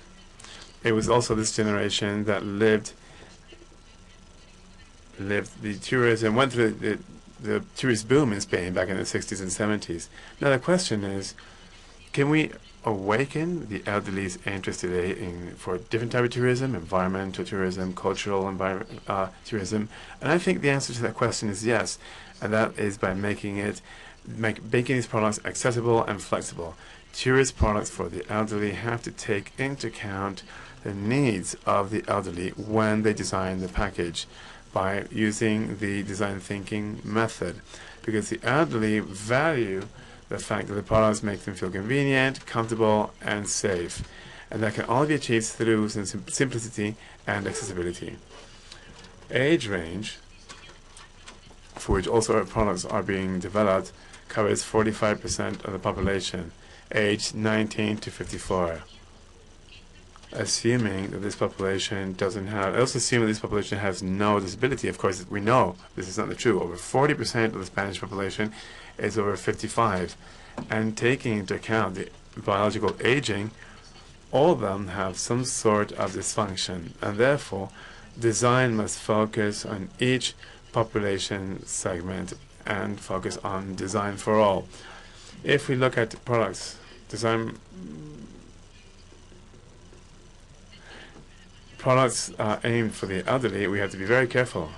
Speaker 2: It was also this generation that lived the tourism, went through the tourist boom in Spain back in the 60s and 70s. Now the question is, can we awaken the elderly's interest today for different type of tourism, environmental tourism, cultural tourism? And I think the answer to that question is yes, and that is by making these products accessible and flexible. Tourist products for the elderly have to take into account the needs of the elderly when they design the package by using the design thinking method, because the elderly value the fact that the products make them feel convenient, comfortable, and safe. And that can all be achieved through simplicity and accessibility. Age range, for which also our products are being developed, covers 45% of the population, aged 19 to 54. Assuming that this population has no disability. Of course, we know this is not true. Over 40% of the Spanish population is over 55. And taking into account the biological aging, all of them have some sort of dysfunction. And therefore, design must focus on each population segment and focus on design for all. If we look at products, products aimed for the elderly, we have to be very careful.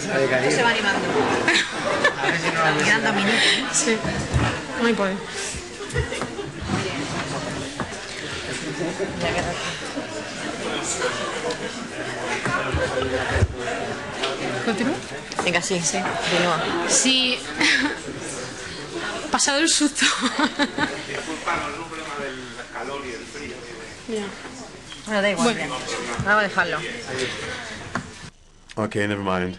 Speaker 5: Se va animando. Quedan 2 minutos.
Speaker 6: Sí. No hay poder. ¿Continúa?
Speaker 3: Venga, sí, continúa.
Speaker 6: Sí. Pasado el susto.
Speaker 2: Disculparnos, es un problema del calor y el frío.
Speaker 6: Ya.
Speaker 3: Bueno, da igual.
Speaker 6: Bueno.
Speaker 3: Vamos a dejarlo.
Speaker 2: Okay, never mind.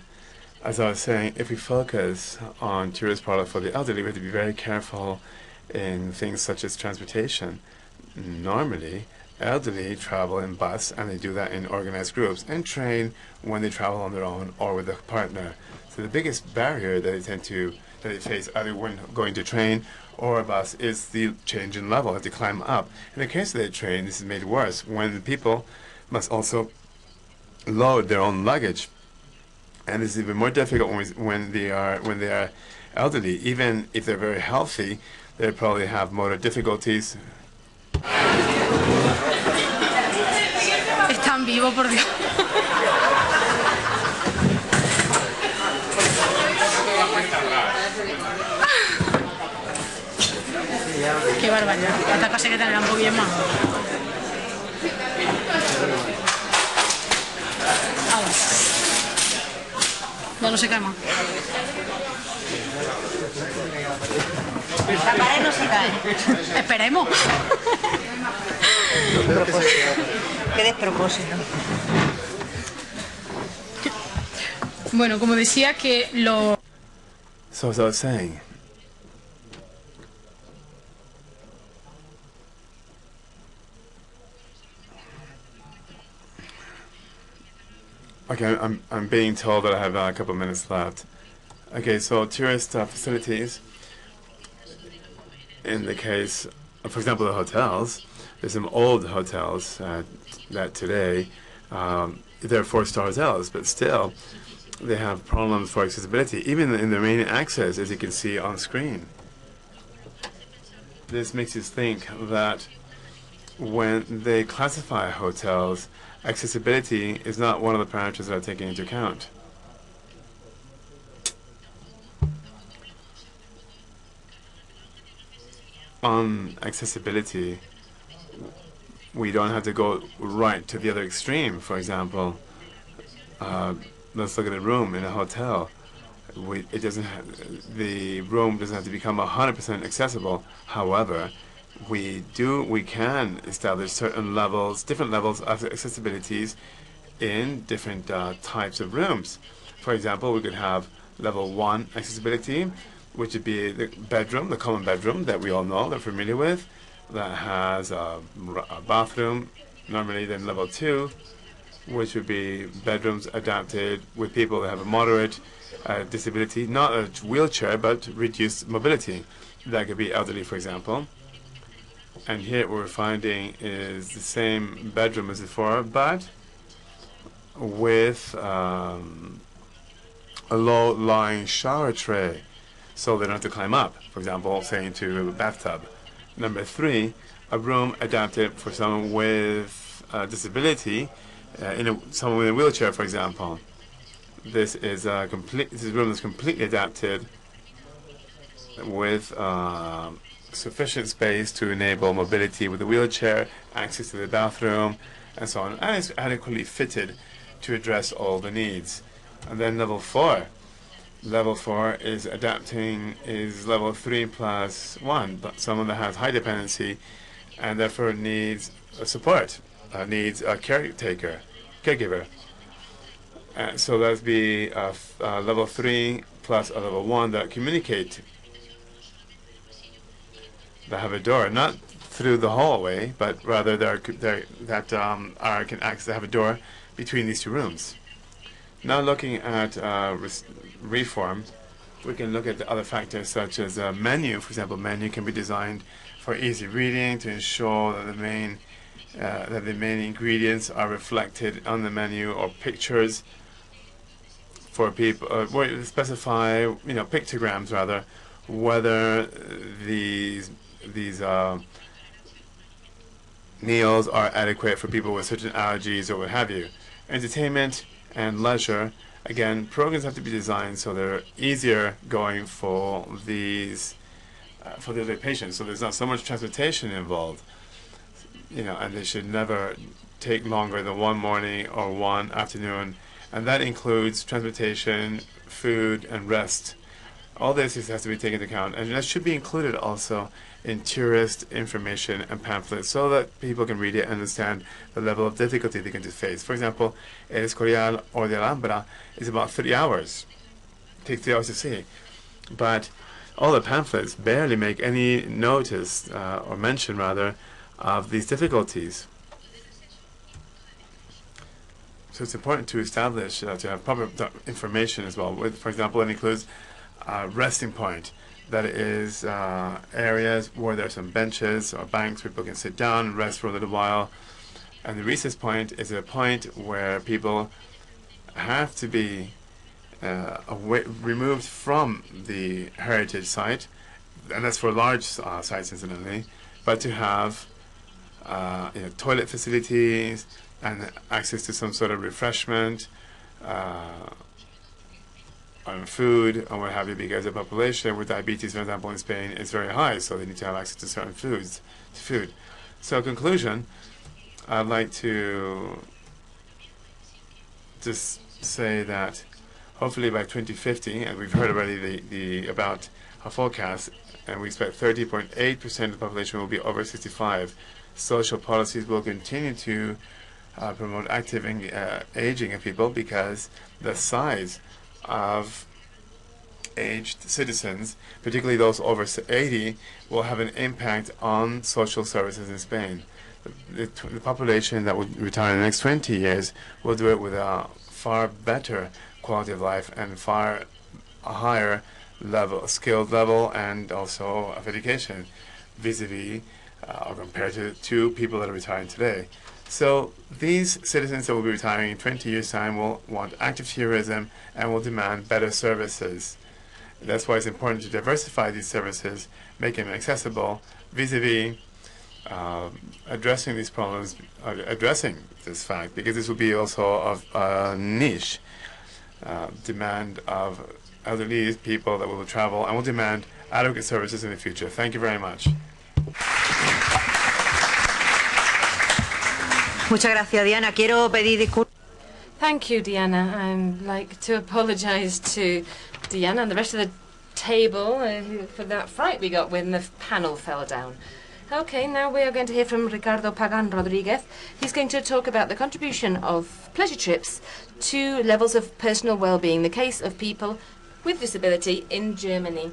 Speaker 2: As I was saying, if we focus on tourist products for the elderly, we have to be very careful in things such as transportation. Normally, elderly travel in bus, and they do that in organized groups, and train when they travel on their own or with a partner. So the biggest barrier that they face either when going to train or a bus is the change in level, have to climb up. In the case of the train, this is made worse when the people must also load their own luggage. And this is even more difficult when they are elderly. Even if they're very healthy, they probably have motor difficulties.
Speaker 6: Están vivos, por Dios. Qué barbaridad. Esta cosa hay que tenerla un poquillo más. Ya no se cae más.
Speaker 5: La pared no se cae.
Speaker 6: Esperemos.
Speaker 5: Qué despropósito.
Speaker 6: Bueno, como decía que lo...
Speaker 2: So as I was saying, okay, I'm being told that I have a couple of minutes left. Okay, so tourist facilities, in the case, for example, the hotels, there's some old hotels that today, they're 4-star hotels, but still, they have problems for accessibility, even in the main access, as you can see on screen. This makes you think that when they classify hotels, accessibility is not one of the parameters that are taken into account. on accessibility, we don't have to go right to the other extreme. For example, let's look at a room in a hotel. The room doesn't have to become 100% accessible. However, we can establish certain levels, different levels of accessibilities in different types of rooms. For example, we could have level 1 accessibility, which would be the bedroom, the common bedroom that we all know, they're familiar with, that has a bathroom. Normally, then level 2, which would be bedrooms adapted with people that have a moderate disability, not a wheelchair, but reduced mobility. That could be elderly, for example. And here what we're finding is the same bedroom as before, but with a low-lying shower tray, so they don't have to climb up, for example, say into a bathtub. Number 3, a room adapted for someone with disability, someone with a wheelchair, for example. This room is completely adapted with sufficient space to enable mobility with a wheelchair, access to the bathroom, and so on, and it's adequately fitted to address all the needs. And then level 4. Level 4 is level 3 plus 1, but someone that has high dependency and therefore needs support, needs a caregiver. So that'd be level 3 plus a level 1 that communicate, that have a door, not through the hallway, but rather can access, have a door between these two rooms. Now looking at reform, we can look at the other factors such as a menu. For example, menu can be designed for easy reading to ensure that the main ingredients are reflected on the menu, or pictures for people, specify, pictograms rather, whether these meals are adequate for people with certain allergies or what have you. Entertainment and leisure, again, programs have to be designed so they're easier going for these for the other patients. So there's not so much transportation involved, and they should never take longer than one morning or one afternoon, and that includes transportation, food, and rest. All this has to be taken into account, and that should be included also in tourist information and pamphlets so that people can read it and understand the level of difficulty they can face. For example, El Escorial or the Alhambra is about 30 hours. It takes 3 hours to see. But all the pamphlets barely make any notice, or mention rather, of these difficulties. So it's important to establish, to have proper information as well. For example, it includes a resting point. That is areas where there are some benches or banks where people can sit down and rest for a little while. And the recess point is a point where people have to be removed from the heritage site, and that's for large sites, incidentally, but to have toilet facilities and access to some sort of refreshment, on food and what have you, because the population with diabetes, for example, in Spain is very high, so they need to have access to certain food. So, in conclusion, I'd like to just say that hopefully by 2050, and we've heard already about our forecast, and we expect 30.8% of the population will be over 65. Social policies will continue to promote active aging of people, because the size of aged citizens, particularly those over 80, will have an impact on social services in Spain. The population that will retire in the next 20 years will do it with a far better quality of life and far higher skilled level, and also of education, vis-a-vis or compared to people that are retiring today. So these citizens that will be retiring in 20 years' time will want active tourism and will demand better services. That's why it's important to diversify these services, make them accessible, vis-a-vis addressing these problems, addressing this fact, because this will be also of a niche demand of elderly people that will travel and will demand adequate services in the future. Thank you very much.
Speaker 3: Muchas gracias, Diana. Quiero pedir disculpas.
Speaker 4: Thank you, Diana. I'd like to apologize to Diana and the rest of the table for that fright we got when the panel fell down. Okay, now we are going to hear from Ricardo Pagan Rodriguez. He's going to talk about the contribution of pleasure trips to levels of personal well-being, the case of people with disability in Germany.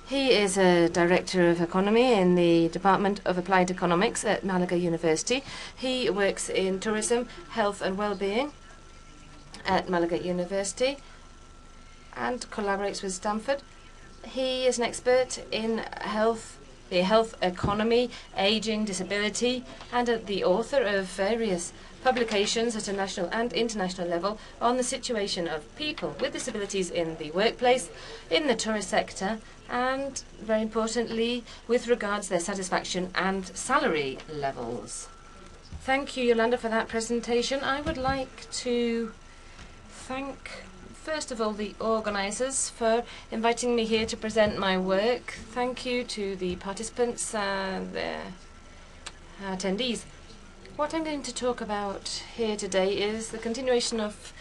Speaker 4: He is a Director of Economy in the Department of Applied Economics at Malaga University. He works in tourism, health and well-being at Malaga University and collaborates with Stanford. He is an expert in health, the health economy, aging, disability, and the author of various publications at a national and international level on the situation of people with disabilities in the workplace, in the tourist sector, and, very importantly, with regards to their satisfaction and salary levels. Thank you, Yolanda, for that presentation. I would like to thank, first of all, the organisers for inviting me here to present my work. Thank you to the participants and their attendees. What I'm going to talk about here today is the continuation of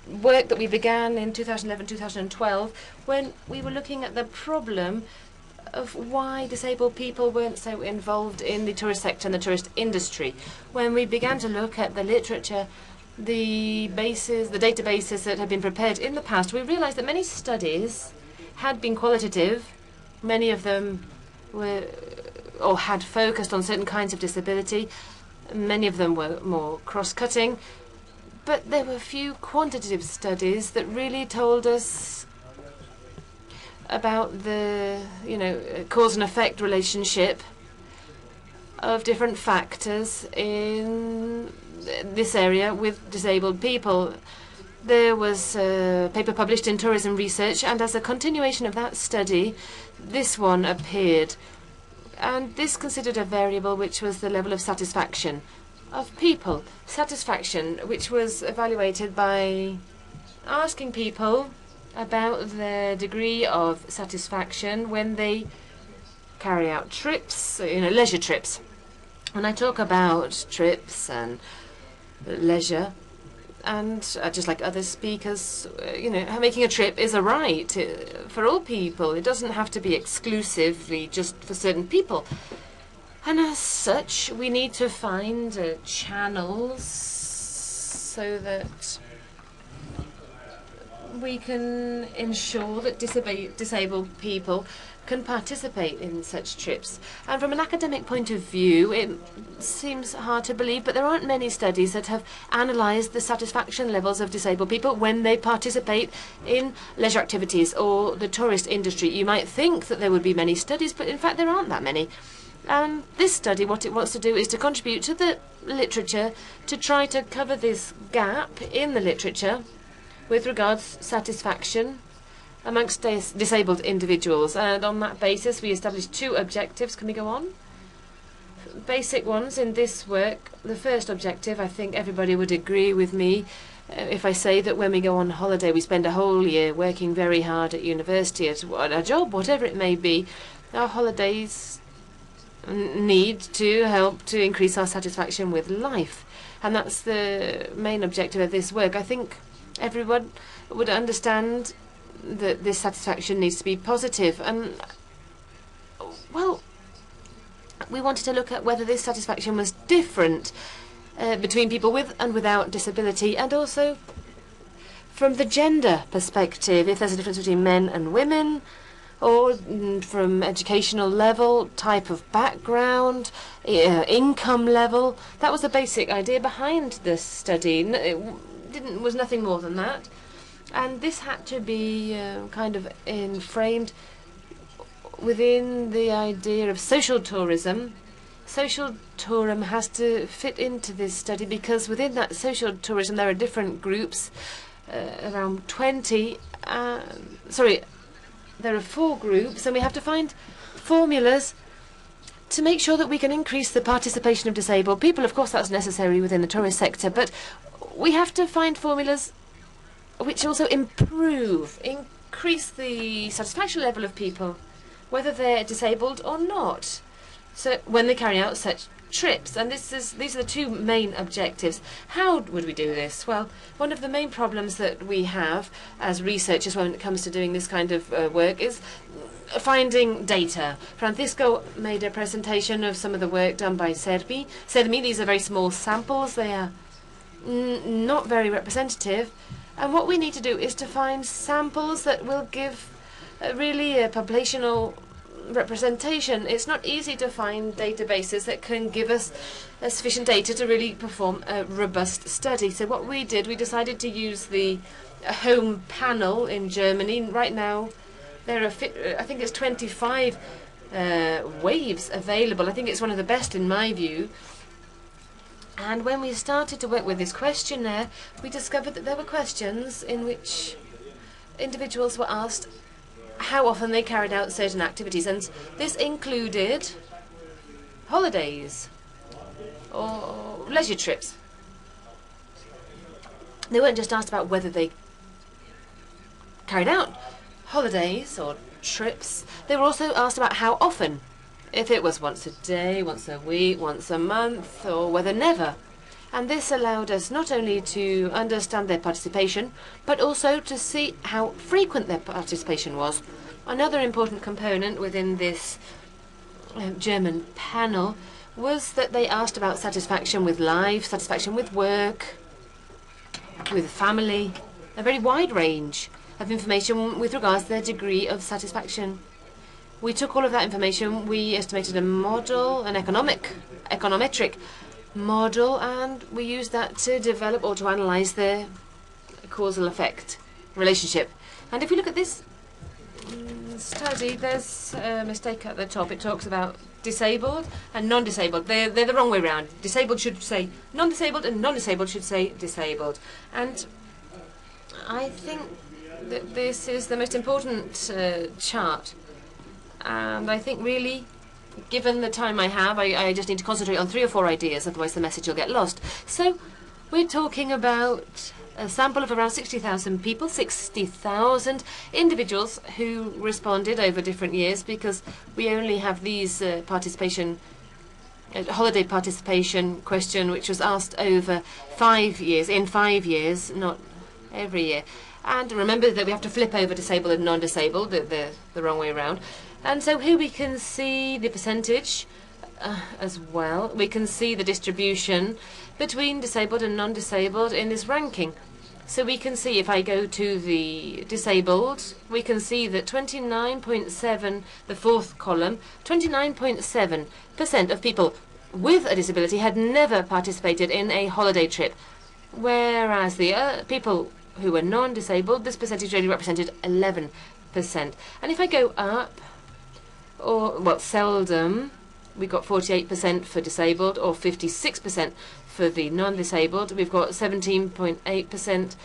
Speaker 4: work that we began in 2011-2012 when we were looking at the problem of why disabled people weren't so involved in the tourist sector and the tourist industry. When we began to look at the literature, the databases that had been prepared in the past, we realized that many studies had been qualitative. Many of them were or had focused on certain kinds of disability. Many of them were more cross-cutting. But there were few quantitative studies that really told us about the, cause and effect relationship of different factors in this area with disabled people. There was a paper published in Tourism Research, and as a continuation of that study, this one appeared. And this considered a variable which was the level of satisfaction of people. Satisfaction, which was evaluated by asking people about their degree of satisfaction when they carry out trips, leisure trips. When I talk about trips and leisure, and just like other speakers, making a trip is a right for all people. It doesn't have to be exclusively just for certain people. And as such, we need to find channels so that we can ensure that disabled people can participate in such trips. And from an academic point of view, it seems hard to believe, but there aren't many studies that have analysed the satisfaction levels of disabled people when they participate in leisure activities or the tourist industry. You might think that there would be many studies, but in fact there aren't that many. And this study, what it wants to do is to contribute to the literature to try to cover this gap in the literature with regards to satisfaction amongst disabled individuals. And on that basis, we established two objectives. Can we go on? Basic ones in this work. The first objective, I think everybody would agree with me if I say that when we go on holiday, we spend a whole year working very hard at university, at a job, whatever it may be. Our holidays need to help to increase our satisfaction with life. And that's the main objective of this work. I think everyone would understand that this satisfaction needs to be positive. And, well, we wanted to look at whether this satisfaction was different between people with and without disability, and also from the gender perspective, if there's a difference between men and women, or from educational level, type of background, income level. That was the basic idea behind this study. It was nothing more than that. And this had to be kind of framed within the idea of social tourism. Social tourism has to fit into this study because within that social tourism there are different groups, around 20, there are 4 groups, and we have to find formulas to make sure that we can increase the participation of disabled people. Of course, that's necessary within the tourist sector, but we have to find formulas which also increase the satisfaction level of people, whether they're disabled or not, so when they carry out such trips, and these are the two main objectives. How would we do this? Well, one of the main problems that we have as researchers when it comes to doing this kind of work is finding data. Francisco made a presentation of some of the work done by Sermi. These are very small samples. They are not very representative. And what we need to do is to find samples that will give really a populational representation. It's not easy to find databases that can give us sufficient data to really perform a robust study. So what we did, we decided to use the home panel in Germany. Right now, there are, I think it's 25 waves available. I think it's one of the best in my view. And when we started to work with this questionnaire, we discovered that there were questions in which individuals were asked how often they carried out certain activities, and this included holidays or leisure trips. They weren't just asked about whether they carried out holidays or trips, they were also asked about how often. If it was once a day, once a week, once a month, or whether never. And this allowed us not only to understand their participation, but also to see how frequent their participation was. Another important component within this German panel was that they asked about satisfaction with life, satisfaction with work, with family, a very wide range of information with regards to their degree of satisfaction. We took all of that information, we estimated a model, an econometric model, and we used that to develop or to analyze the causal effect relationship. And if we look at this study, there's a mistake at the top. It talks about disabled and non-disabled. They're the wrong way around. Disabled should say non-disabled and non-disabled should say disabled. And I think that this is the most important chart. And I think really, given the time I have, I just need to concentrate on 3 or 4 ideas, otherwise the message will get lost. So we're talking about a sample of around 60,000 people, 60,000 individuals who responded over different years, because we only have these holiday participation question, which was asked over 5 years, in 5 years, not every year. And remember that we have to flip over disabled and non-disabled, the wrong way around. And so here we can see the percentage as well. We can see the distribution between disabled and non-disabled in this ranking. So we can see, if I go to the disabled, we can see that 29.7, the 4th column, 29.7% of people with a disability had never participated in a holiday trip, whereas the people who were non-disabled, this percentage only represented 11%. And if I go up, seldom, we got 48% for disabled, or 56% for the non-disabled. We've got 17.8%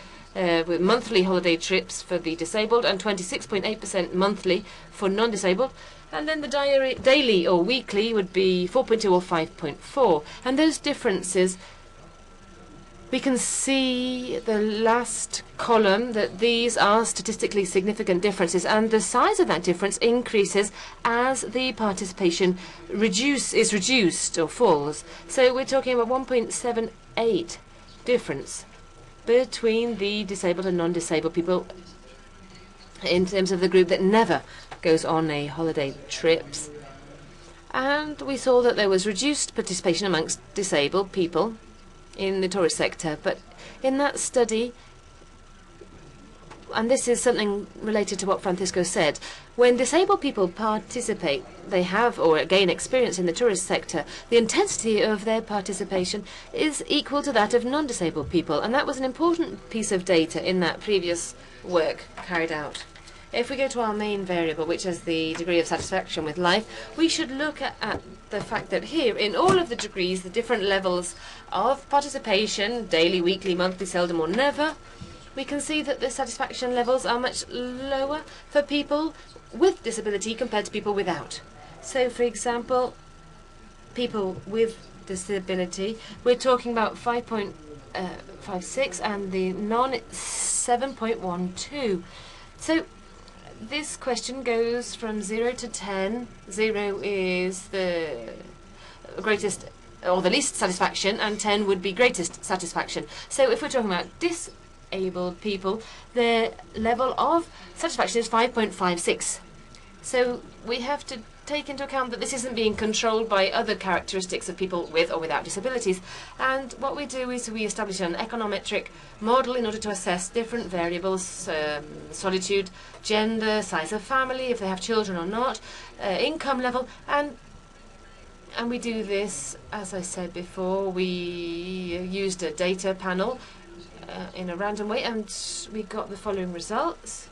Speaker 4: with monthly holiday trips for the disabled, and 26.8% monthly for non-disabled. And then the daily or weekly would be 4.2 or 5.4. And those differences, we can see the last column that these are statistically significant differences, and the size of that difference increases as the participation is reduced or falls. So we're talking about 1.78 difference between the disabled and non-disabled people in terms of the group that never goes on a holiday trips. And we saw that there was reduced participation amongst disabled people in the tourist sector. But in that study, and this is something related to what Francisco said, when disabled people participate, they have or gain experience in the tourist sector, the intensity of their participation is equal to that of non-disabled people. And that was an important piece of data in that previous work carried out. If we go to our main variable, which is the degree of satisfaction with life, we should look at the fact that here, in all of the degrees, the different levels of participation, daily, weekly, monthly, seldom or never, we can see that the satisfaction levels are much lower for people with disability compared to people without. So, for example, people with disability, we're talking about 5.56 and the non 7.12. So this question goes from 0 to 10. 0 is the greatest or the least satisfaction, and 10 would be greatest satisfaction. So if we're talking about disabled people, their level of satisfaction is 5.56. So we have to take into account that this isn't being controlled by other characteristics of people with or without disabilities. And what we do is we establish an econometric model in order to assess different variables, solitude, gender, size of family, if they have children or not, income level, and we do this, as I said before, we used a data panel in a random way, and we got the following results.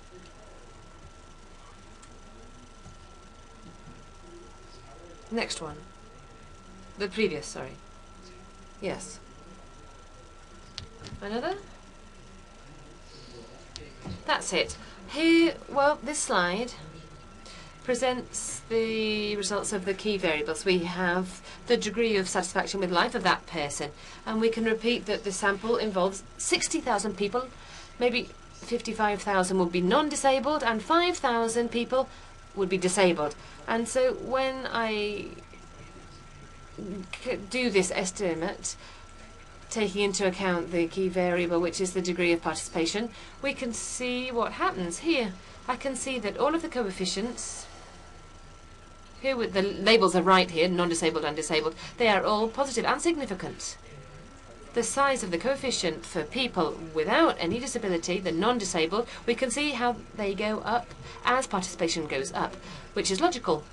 Speaker 4: Next one. The previous, sorry. Yes. Another? That's it. Here, well, this slide presents the results of the key variables. We have the degree of satisfaction with life of that person, and we can repeat that the sample involves 60,000 people, maybe 55,000 would be non-disabled, and 5,000 people would be disabled. And so when I do this estimate, taking into account the key variable, which is the degree of participation, we can see what happens here. I can see that all of the coefficients, here with the labels are right here, non-disabled and disabled, they are all positive and significant. The size of the coefficient for people without any disability, the non-disabled, we can see how they go up as participation goes up, which is logical.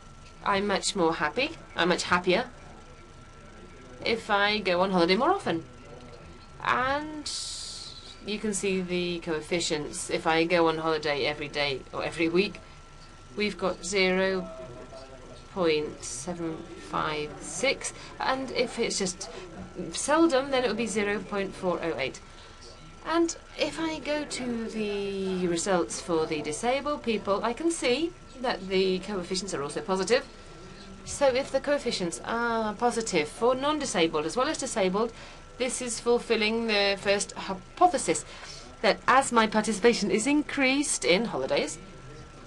Speaker 4: I'm much more happy, I'm much happier if I go on holiday more often. And you can see the coefficients. If I go on holiday every day or every week, we've got 0.756, and if it's just seldom, then it would be 0.408. And if I go to the results for the disabled people, I can see that the coefficients are also positive. So if the coefficients are positive for non-disabled as well as disabled, this is fulfilling the first hypothesis, that as my participation is increased in holidays,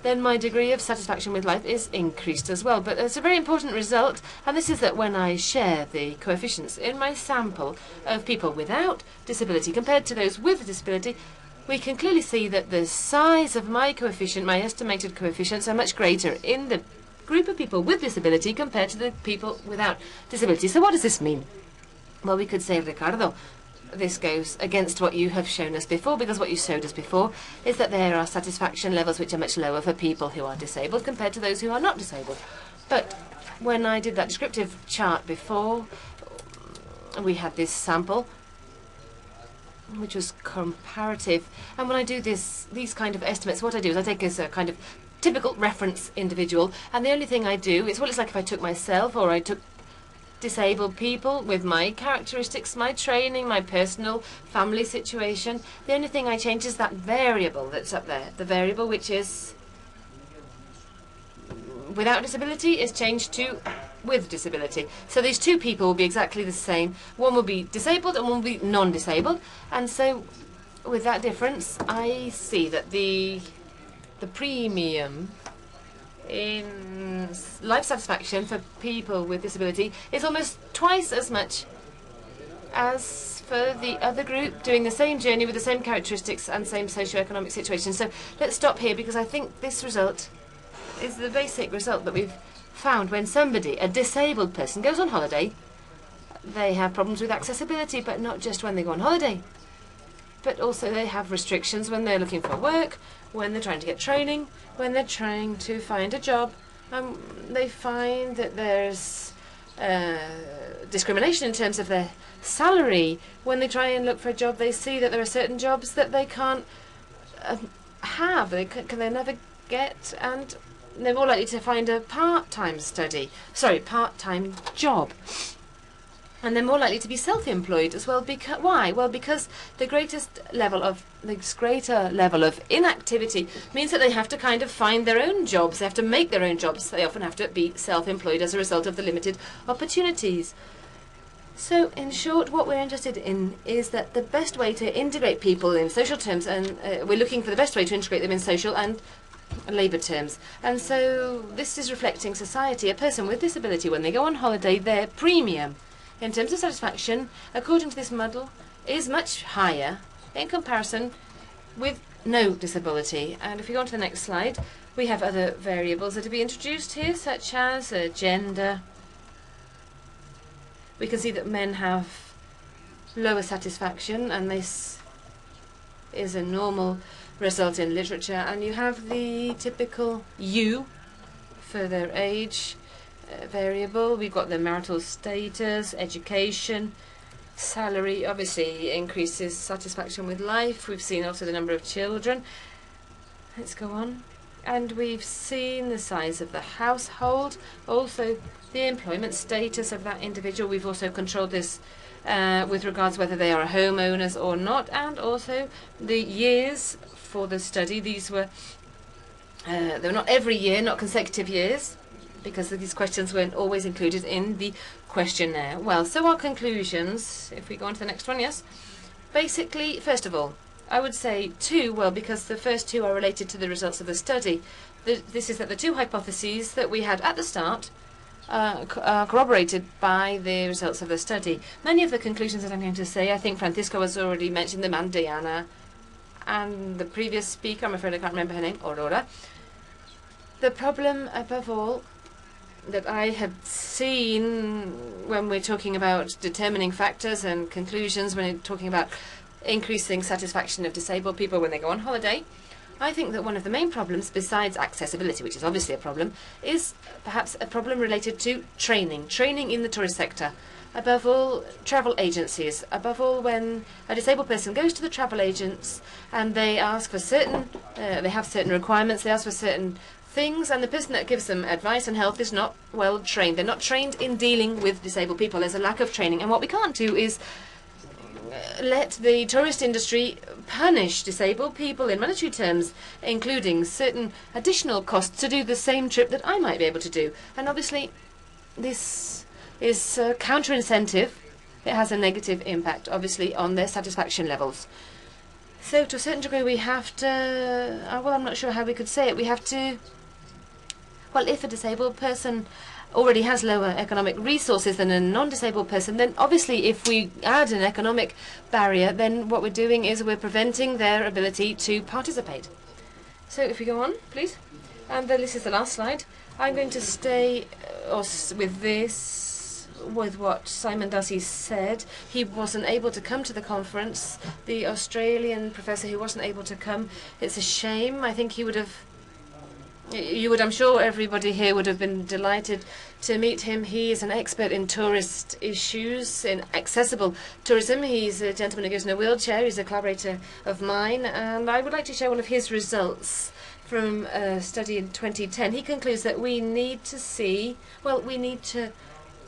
Speaker 4: then my degree of satisfaction with life is increased as well. But it's a very important result, and this is that when I share the coefficients in my sample of people without disability compared to those with disability, we can clearly see that the size of my coefficient, my estimated coefficients, are much greater in the group of people with disability compared to the people without disability. So what does this mean? Well, we could say, Ricardo, this goes against what you have shown us before, because what you showed us before is that there are satisfaction levels which are much lower for people who are disabled compared to those who are not disabled. But when I did that descriptive chart before, we had this sample which was comparative, and when I do these kind of estimates, what I do is I take as a kind of typical reference individual, and the only thing I do is, well, it's like if I took myself or I took disabled people with my characteristics, my training, my personal family situation. The only thing I change is that variable that's up there. The variable which is without disability is changed to with disability. So these two people will be exactly the same. One will be disabled and one will be non-disabled. And so with that difference, I see that the premium in life satisfaction for people with disability is almost twice as much as for the other group doing the same journey with the same characteristics and same socio-economic situation. So let's stop here, because I think this result is the basic result that we've found. When somebody, a disabled person, goes on holiday, they have problems with accessibility, but not just when they go on holiday, but also they have restrictions when they're looking for work, when they're trying to get training, when they're trying to find a job. They find that there's discrimination in terms of their salary. When they try and look for a job, they see that there are certain jobs that they can't have, they never get, and they're more likely to find a part-time job. And they're more likely to be self-employed as well. Why? Well, because the greater level of inactivity means that they have to kind of find their own jobs. They have to make their own jobs. They often have to be self-employed as a result of the limited opportunities. So, in short, what we're interested in is that the best way to integrate people in social terms, and we're looking for the best way to integrate them in social and labour terms. And so this is reflecting society. A person with disability, when they go on holiday, their premium in terms of satisfaction, according to this model, is much higher in comparison with no disability. And if you go on to the next slide, we have other variables that are being introduced here, such as gender. We can see that men have lower satisfaction, and this is a normal result in literature. And you have the typical U for their age variable. We've got the marital status, education, salary obviously increases satisfaction with life. We've seen also the number of children. Let's go on. And we've seen the size of the household, also the employment status of that individual. We've also controlled this with regards whether they are homeowners or not, and also the years for the study. These were they were not every year, not consecutive years, because these questions weren't always included in the questionnaire. Well, so our conclusions, if we go on to the next one, yes. Basically, first of all, I would say two, well, because the first two are related to the results of the study. This is that the two hypotheses that we had at the start are corroborated by the results of the study. Many of the conclusions that I'm going to say, I think Francisco has already mentioned them, and Diana, and the previous speaker, I'm afraid I can't remember her name, Aurora. The problem, above all, that I have seen when we're talking about determining factors and conclusions, when we're talking about increasing satisfaction of disabled people when they go on holiday, I think that one of the main problems, besides accessibility, which is obviously a problem, is perhaps a problem related to training in the tourist sector. Above all, travel agencies. Above all, when a disabled person goes to the travel agents and they ask for certain, they have certain requirements, they ask for certain things, and the person that gives them advice and help is not well trained. They're not trained in dealing with disabled people. There's a lack of training, and what we can't do is let the tourist industry punish disabled people in monetary terms, including certain additional costs to do the same trip that I might be able to do. And obviously, this is a counter-incentive. It has a negative impact, obviously, on their satisfaction levels. So, to a certain degree, we have to, well, I'm not sure how we could say it. We have to, well, if a disabled person already has lower economic resources than a non-disabled person, then obviously if we add an economic barrier, then what we're doing is we're preventing their ability to participate. So if we go on, please. And then this is the last slide. I'm going to stay with this, with what Simon Dussey said. He wasn't able to come to the conference. The Australian professor who wasn't able to come, it's a shame. I think he would have, I'm sure everybody here would have been delighted to meet him. He is an expert in tourist issues, in accessible tourism. He's a gentleman who goes in a wheelchair. He's a collaborator of mine, and I would like to share one of his results from a study in 2010. He concludes that we need to see, well, we need to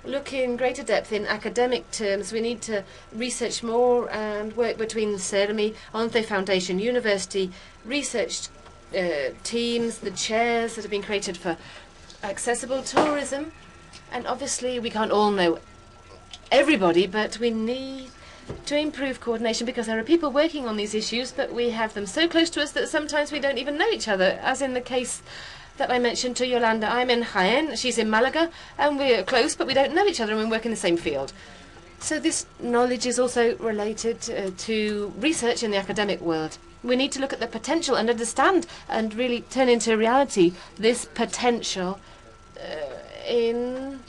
Speaker 4: look in greater depth in academic terms. We need to research more and work between CERMI, ONCE Foundation, university research teams, the chairs that have been created for accessible tourism. And obviously we can't all know everybody, but we need to improve coordination, because there are people working on these issues, but we have them so close to us that sometimes we don't even know each other, as in the case that I mentioned to Yolanda. I'm in Jaén, she's in Malaga, and we're close, but we don't know each other, and we work in the same field. So this knowledge is also related to research in the academic world. We need to look at the potential and understand and really turn into reality this potential in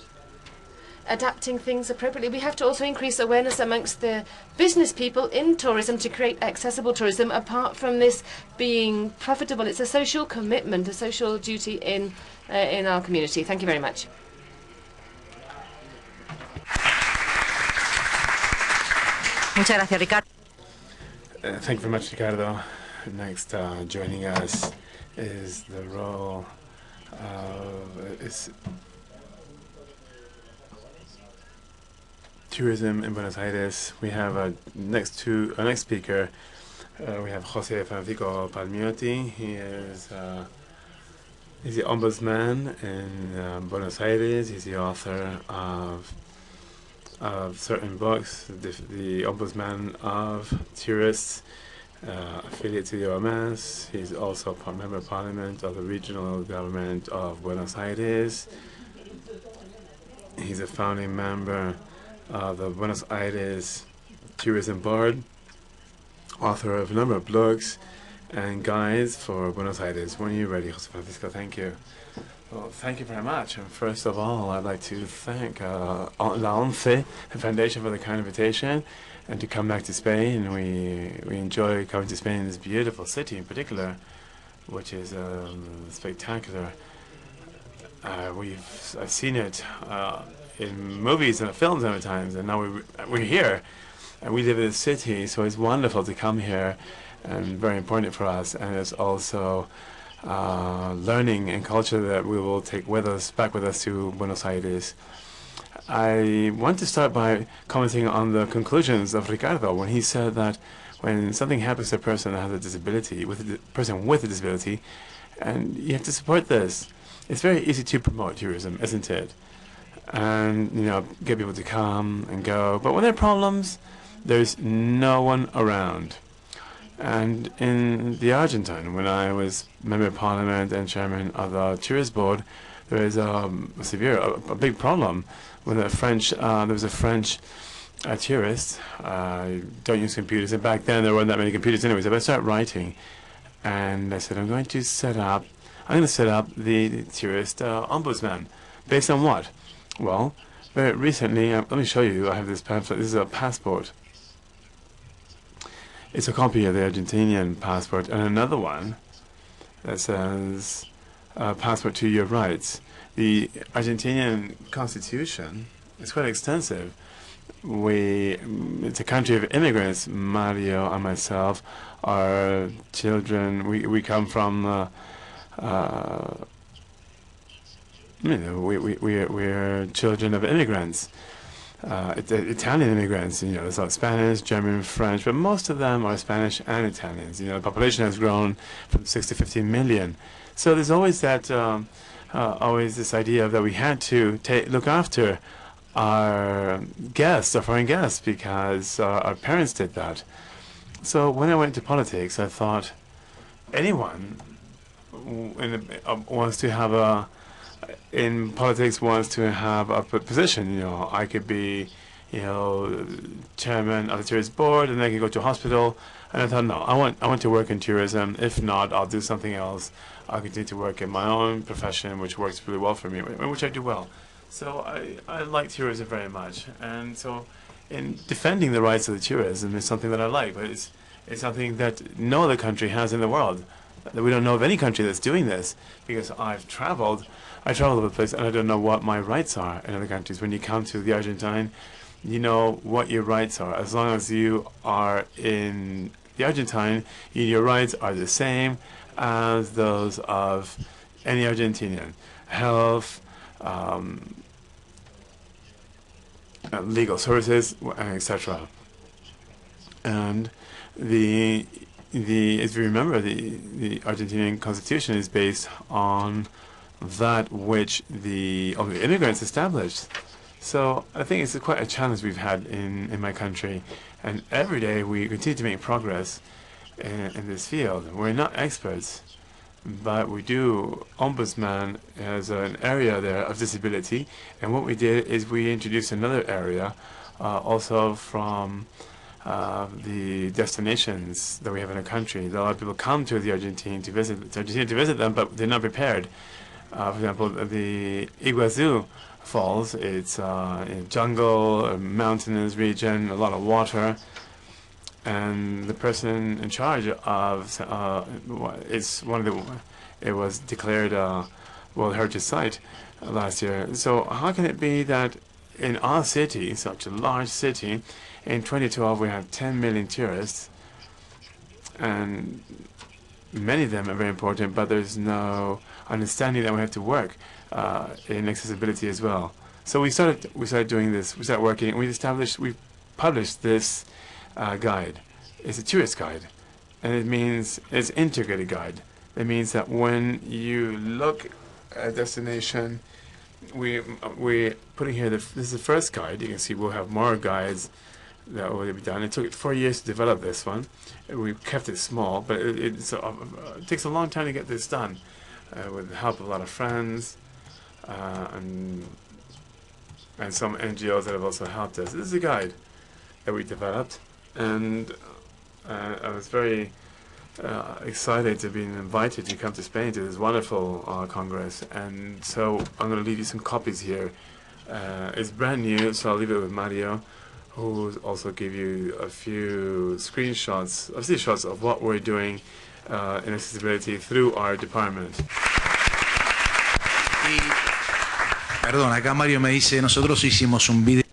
Speaker 4: adapting things appropriately. We have to also increase awareness amongst the business people in tourism to create accessible tourism. Apart from this being profitable, it's a social commitment, a social duty in our community. Thank you very much.
Speaker 3: Muchas gracias, Ricardo.
Speaker 2: Thank you very much, Ricardo. Next, joining us is the role of tourism in Buenos Aires. We have our next speaker. We have José Francisco Palmiotti. He is he's the ombudsman in Buenos Aires. He's the author of certain books, the Ombudsman of Tourists, affiliate to the OMS. He's also a member of Parliament of the Regional Government of Buenos Aires. He's a founding member the Buenos Aires tourism board, author of a number of books and guides for Buenos Aires. When are you ready, Jose Francisco? Thank you. Well, thank you very much. And first of all, I'd like to thank La ONCE, the Foundation, for the kind invitation and to come back to Spain. We enjoy coming to Spain, this beautiful city in particular, which is spectacular. I've seen it in movies and films many times, and now we're here, and we live in the city, so it's wonderful to come here, and very important for us. And it's also learning and culture that we will take with us, back with us to Buenos Aires. I want to start by commenting on the conclusions of Ricardo when he said that when something happens to a person that has a disability, with a person with a disability, and you have to support this. It's very easy to promote tourism, isn't it? And, you know, get people to come and go. But when there are problems, there's no one around. And in the Argentine, when I was member of parliament and chairman of the tourist board, there is a big problem when there was a French tourist. Don't use computers, and back then there weren't that many computers anyway. So I started writing, and I said, I'm going to set up the tourist ombudsman. Based on what? Well, very recently, let me show you. I have this pamphlet. This is a passport. It's a copy of the Argentinian passport, and another one that says passport to your rights. The Argentinian constitution is quite extensive. It's a country of immigrants. Mario and myself are children. We come from we're children of immigrants, Italian immigrants. You know, there's a lot of Spanish, German, French, but most of them are Spanish and Italians. You know, the population has grown from 6 to 15 million. So there's always that, always this idea that we had to look after our guests, our foreign guests, because our parents did that. So when I went into politics, I thought anyone wants to have a position. You know, I could be, you know, chairman of the tourist board, and I could go to a hospital. And I thought, no, I want to work in tourism. If not, I'll do something else. I'll continue to work in my own profession, which works really well for me, which I do well. So I like tourism very much, and so in defending the rights of the tourism is something that I like, but it's something that no other country has in the world. That we don't know of any country that's doing this, because I traveled all over the place, and I don't know what my rights are in other countries. When you come to the Argentine, you know what your rights are. As long as you are in the Argentine, your rights are the same as those of any Argentinian. Health, legal services, etc. And if you remember, the Argentinian constitution is based on that which the immigrants established. So I think it's quite a challenge we've had in my country, and every day we continue to make progress in this field. We're not experts, but we do. Ombudsman has an area there of disability, and what we did is we introduced another area also from the destinations that we have in our country. A lot of people come to the Argentine to visit them, but they're not prepared. For example, the Iguazu Falls, it's in jungle, a mountainous region, a lot of water, and the person in charge of it was declared World Heritage Site last year. So how can it be that in our city, such a large city, in 2012 we have 10 million tourists, and many of them are very important, but there's no understanding that we have to work in accessibility as well. So we started doing this. We started working. We published this guide. It's a tourist guide, and it means it's an integrated guide. It means that when you look at a destination, we're putting here. This is the first guide. You can see we'll have more guides that will be done. It took 4 years to develop this one. We kept it small, but it takes a long time to get this done. With the help of a lot of friends, and and some NGOs that have also helped us. This is a guide that we developed, and I was very excited to be invited to come to Spain to this wonderful Congress, and so I'm going to leave you some copies here. It's brand new, so I'll leave it with Mario, who will also give you a few screenshots, of what we're doing in accessibility through our department.
Speaker 7: Perdón, acá Mario me dice, nosotros hicimos un video.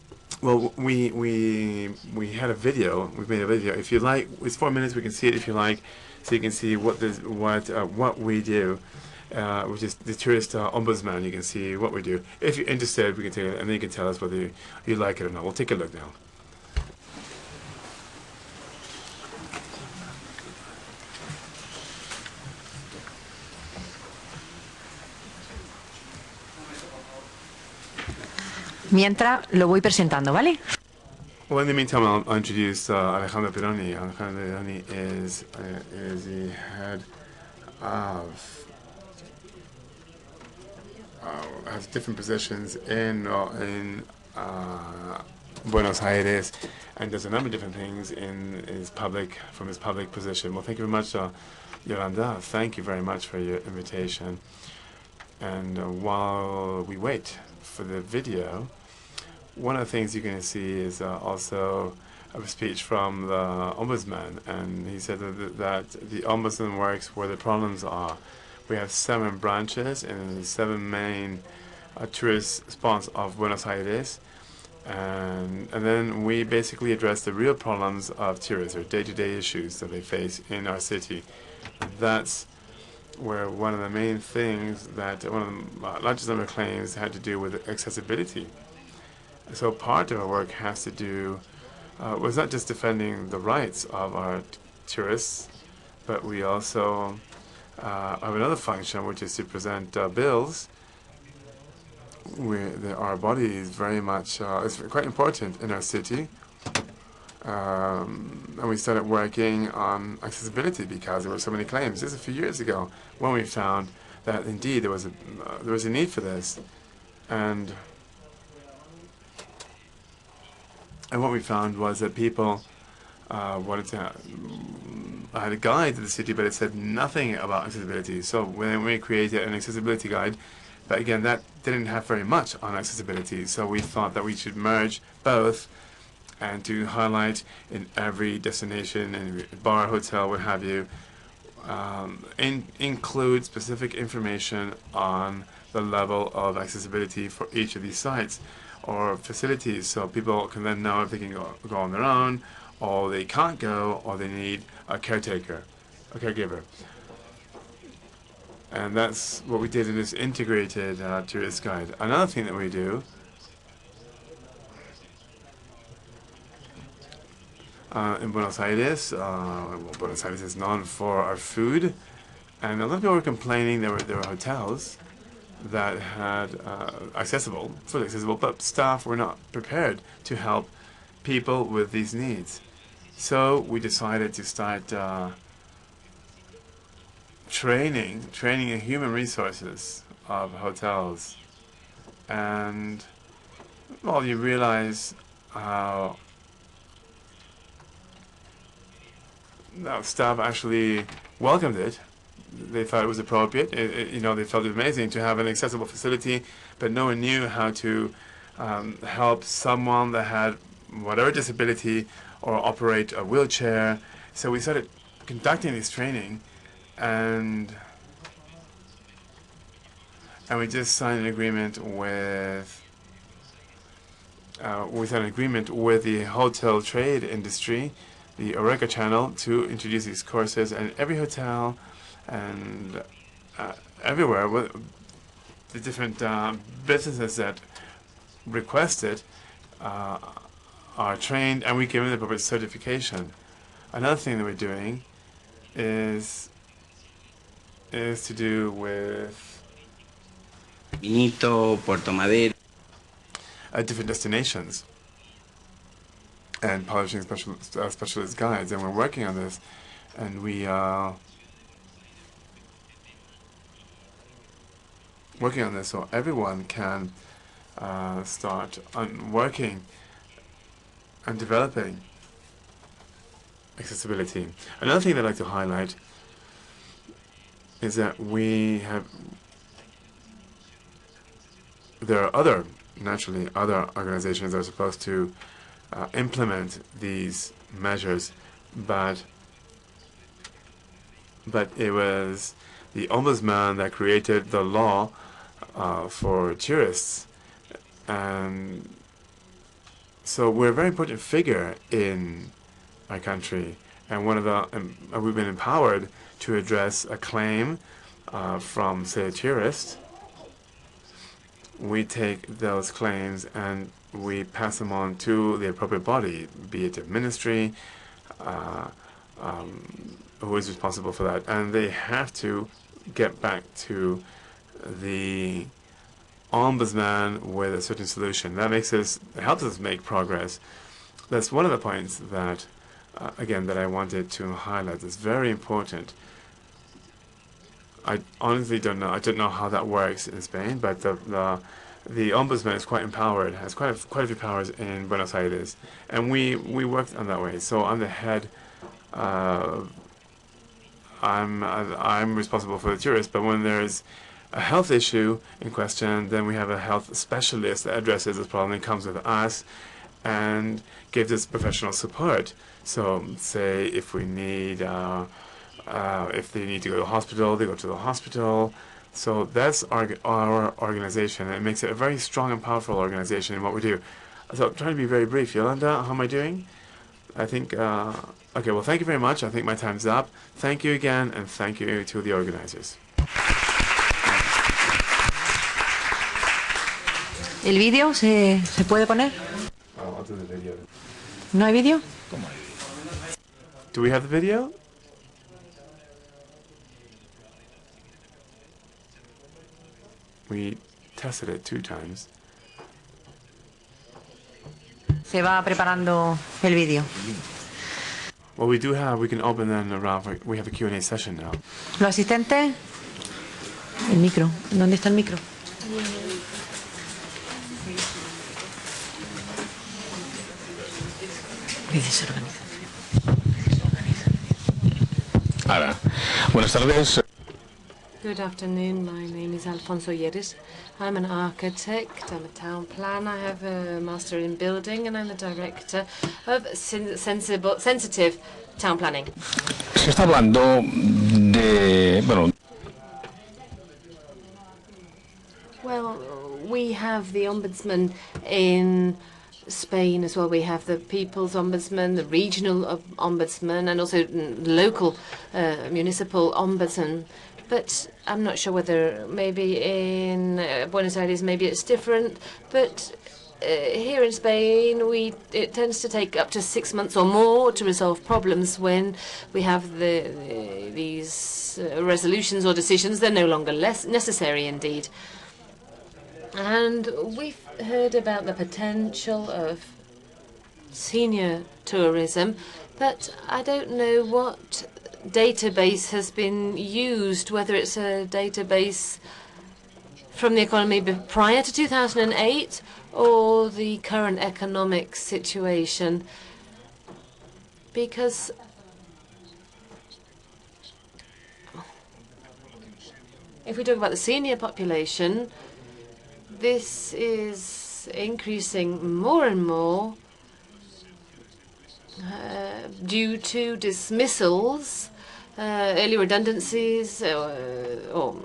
Speaker 2: Well, we had a video. We made a video. If you like, it's 4 minutes. We can see it if you like, so you can see what we do, which is the tourist ombudsman. You can see what we do. If you're interested, we can take it, and then you can tell us whether you like it or not. We'll take a look now.
Speaker 3: Mientras lo voy presentando, ¿vale?
Speaker 2: Well, in the meantime, I'll introduce Alejandro Pironi. Alejandro Pironi is the head of has different positions in Buenos Aires, and does a number of different things from his public position. Well, thank you very much, Yolanda. Thank you very much for your invitation. And while we wait for the video, one of the things you're going to see is also a speech from the Ombudsman, and he said that the Ombudsman works where the problems are. We have 7 branches in 7 main tourist spots of Buenos Aires, and then we basically address the real problems of tourists, or day-to-day issues that they face in our city. That's where one of the main things that one of the largest number of claims had to do with accessibility. So part of our work has to do was not just defending the rights of our tourists, but we also have another function, which is to present bills. Our body is very much it's quite important in our city, and we started working on accessibility because there were so many claims. This is a few years ago when we found that indeed there was a need for this, and what we found was that people wanted to had a guide to the city, but it said nothing about accessibility. So when we created an accessibility guide, but again, that didn't have very much on accessibility. So we thought that we should merge both, and to highlight in every destination, in bar, hotel, what have you, include specific information on the level of accessibility for each of these sites or facilities, so people can then know if they can go on their own, or they can't go, or they need a caretaker, a caregiver. And that's what we did in this integrated tourist guide. Another thing that we do in Buenos Aires, Buenos Aires is known for our food, and a lot of people were complaining there were hotels that had fully accessible, but staff were not prepared to help people with these needs. So we decided to start training in human resources of hotels, and well, you realize how staff actually welcomed it. They thought it was appropriate. They felt it amazing to have an accessible facility, but no one knew how to help someone that had whatever disability or operate a wheelchair. So we started conducting this training, and we just signed an agreement with the hotel trade industry, the Oreca channel, to introduce these courses. And every hotel and everywhere, the different businesses that request it are trained, and we give them the appropriate certification. Another thing that we're doing is to do with
Speaker 8: Vinito, Puerto Madero,
Speaker 2: different destinations and publishing specialist guides, and we're working on this, and we working on this so everyone can start on working and developing accessibility. Another thing that I'd like to highlight is that there are naturally other organizations that are supposed to implement these measures, but it was the Ombudsman that created the law for tourists, and so we're a very important figure in our country, and we've been empowered to address a claim from, say, a tourist. We take those claims and we pass them on to the appropriate body, be it a ministry, who is responsible for that, and they have to get back to the Ombudsman with a certain solution. That helps us make progress. That's one of the points that, again, that I wanted to highlight. It's very important. I honestly don't know. I don't know how that works in Spain, but the Ombudsman is quite empowered, has quite a few powers in Buenos Aires, and we worked on that way. So I'm the head. I'm responsible for the tourists, but when there's a health issue in question, then we have a health specialist that addresses this problem and comes with us and gives us professional support. So, say if we need, if they need to go to the hospital, they go to the hospital. So that's our organization. It makes it a very strong and powerful organization in what we do. So I'm trying to be very brief. Yolanda, how am I doing? I think, okay, well, thank you very much. I think my time's up. Thank you again, and thank you to the organizers.
Speaker 3: ¿El vídeo se puede poner?
Speaker 2: I'll do the video.
Speaker 3: ¿No hay vídeo?
Speaker 2: Do we have the video? We tested it 2 times.
Speaker 3: Se va preparando el vídeo.
Speaker 2: Well, we can open then around, we have a Q&A session now.
Speaker 3: ¿Los asistentes? El micro. ¿Dónde está el micro?
Speaker 8: Ahora, buenas tardes.
Speaker 4: Good afternoon. My name is Alfonso Yeris. I'm an architect. I'm a town planner. I have a master in building, and I'm the director of sensitive town planning.
Speaker 8: Se está hablando de,
Speaker 4: Well, we have the ombudsman in Spain as well. We have the People's Ombudsman, the regional ombudsman, and also local municipal ombudsman. But I'm not sure whether maybe in Buenos Aires maybe it's different. But here in Spain, it tends to take up to 6 months or more to resolve problems when we have these resolutions or decisions. They're no longer necessary, indeed. And we've heard about the potential of senior tourism, but I don't know what database has been used, whether it's a database from the economy prior to 2008 or the current economic situation. Because if we talk about the senior population, this is increasing more and more due to dismissals, early redundancies, or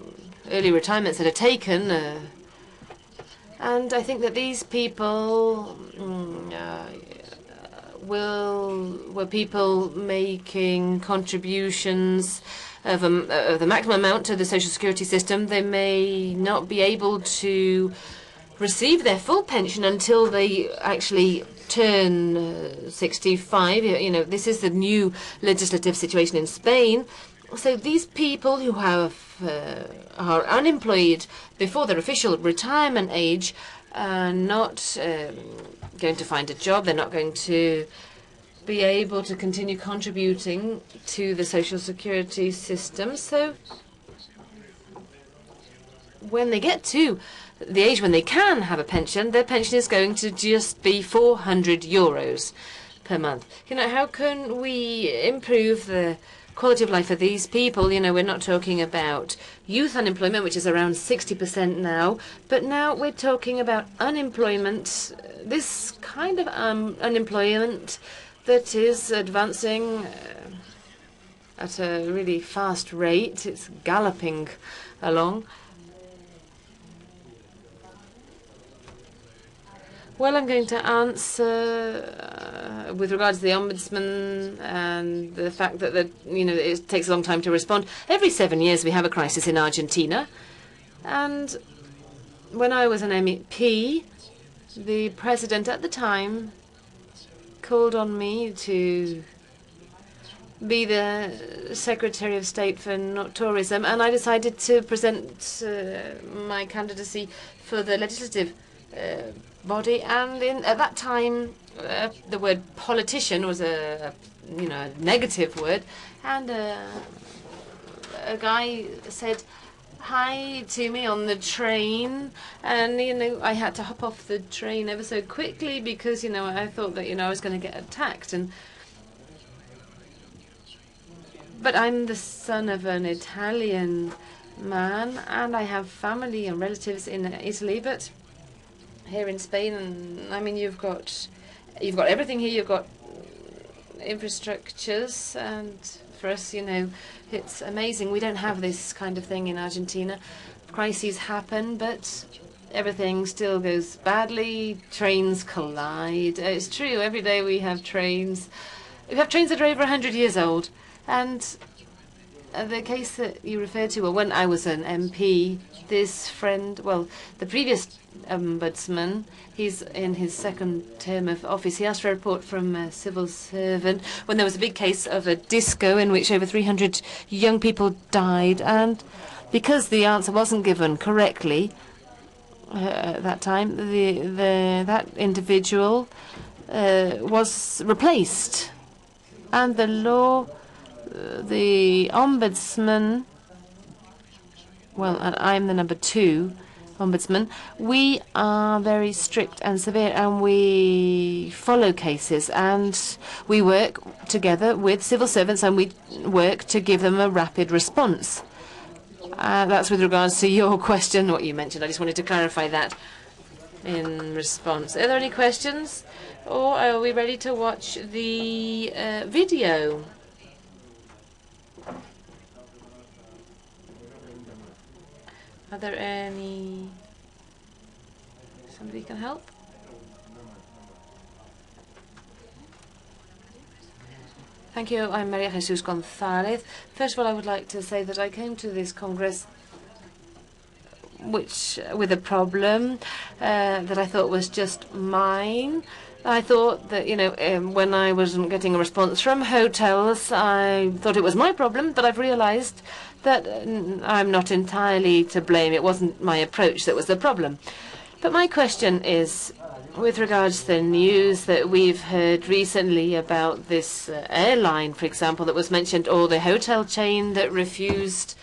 Speaker 4: early retirements that are taken. And I think that these people were people making contributions of the maximum amount to the social security system. They may not be able to receive their full pension until they actually turn 65. You know, this is the new legislative situation in Spain. So these people who are unemployed before their official retirement age are not going to find a job. They're not going to be able to continue contributing to the social security system. So when they get to the age when they can have a pension, their pension is going to just be 400 euros per month. How can we improve the quality of life for these people? We're not talking about youth unemployment, which is around 60% now, but now we're talking about unemployment, this kind of unemployment that is advancing at a really fast rate. It's galloping along. Well, I'm going to answer with regards to the ombudsman and the fact that it takes a long time to respond. Every 7 years we have a crisis in Argentina. And when I was an MEP, the president at the time called on me to be the Secretary of State for Tourism, and I decided to present my candidacy for the legislative body. And at that time, the word politician was a negative word, and a guy said hi to me on the train, and I had to hop off the train ever so quickly because I thought that I was going to get attacked. But I'm the son of an Italian man, and I have family and relatives in Italy, but here in Spain, and you've got everything here. You've got infrastructures, and for us, it's amazing. We don't have this kind of thing in Argentina. Crises happen, but everything still goes badly. Trains collide. It's true. Every day we have trains. We have trains that are over 100 years old. And the case that you referred to, well, when I was an MP, this friend, well, the previous ombudsman, he's in his second term of office. He asked for a report from a civil servant when there was a big case of a disco in which over 300 young people died. And because the answer wasn't given correctly at that time, that individual was replaced. And the law, the ombudsman, well, and I'm the number 2 ombudsman, we are very strict and severe, and we follow cases, and we work together with civil servants, and we work to give them a rapid response. That's with regards to your question, what you mentioned. I just wanted to clarify that in response. Are there any questions, or are we ready to watch the video? Are there any... Somebody can help? Thank you. I'm Maria Jesus González. First of all, I would like to say that I came to this Congress with a problem that I thought was just mine. I thought that, when I wasn't getting a response from hotels, I thought it was my problem, but I've realized that I'm not entirely to blame. It wasn't my approach that was the problem. But my question is, with regards to the news that we've heard recently about this airline, for example, that was mentioned, or the hotel chain that refused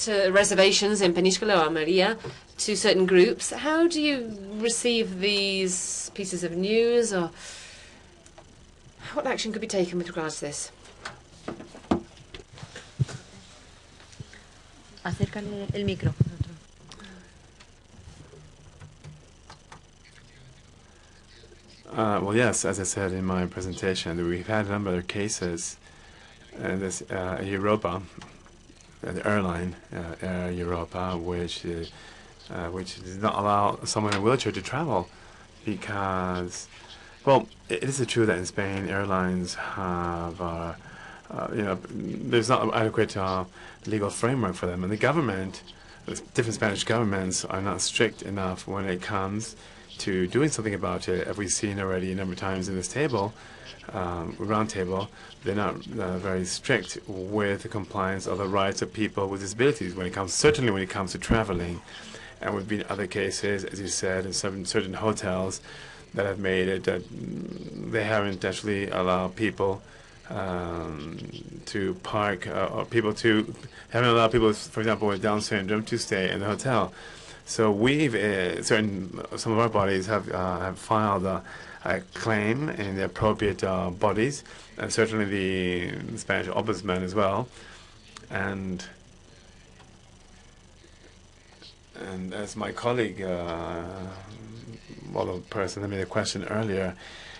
Speaker 4: reservations in Península or Almería to certain groups, how do you receive these pieces of news, or what action could be taken with regards to this?
Speaker 5: Acércale el micro.
Speaker 2: Well, yes, as I said in my presentation, we've had a number of cases. This Europa, the airline Air Europa, which does not allow someone in a wheelchair to travel because, well, it is true that in Spain airlines have, there's not an adequate legal framework for them, and the government, the different Spanish governments, are not strict enough when it comes to doing something about it. As we've seen already a number of times in this table, round table, they're not very strict with the compliance of the rights of people with disabilities certainly when it comes to traveling. And we've been other cases, as you said, in certain hotels that have made it that they haven't actually allowed people to park, or haven't allowed people, for example, with Down syndrome to stay in the hotel. So we've some of our bodies have filed a claim in the appropriate bodies, and certainly the Spanish ombudsman as well. And as my colleague, the person that made a question earlier,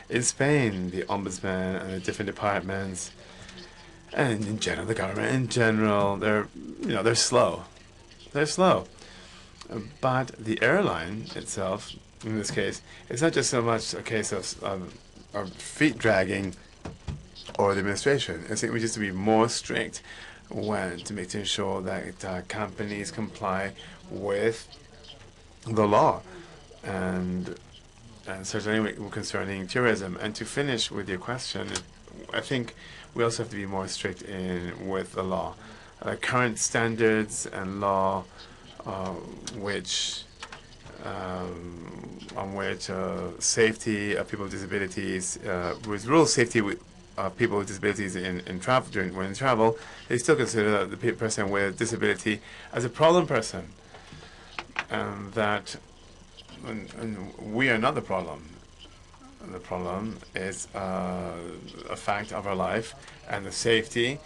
Speaker 2: in Spain, the ombudsman and the different departments, and in general, the government in general, they're slow. They're slow. But the airline itself, in this case, it's not just so much a case of feet dragging or the administration. I think we just to be more strict to ensure that companies comply with the law, and certainly concerning tourism. And to finish with your question, I think we also have to be more strict with the law. Current standards and law on which safety of people with disabilities, with rural safety of people with disabilities in travel, they still consider the person with disability as a problem person, and that we are not the problem. The problem is a fact of our life, and the safety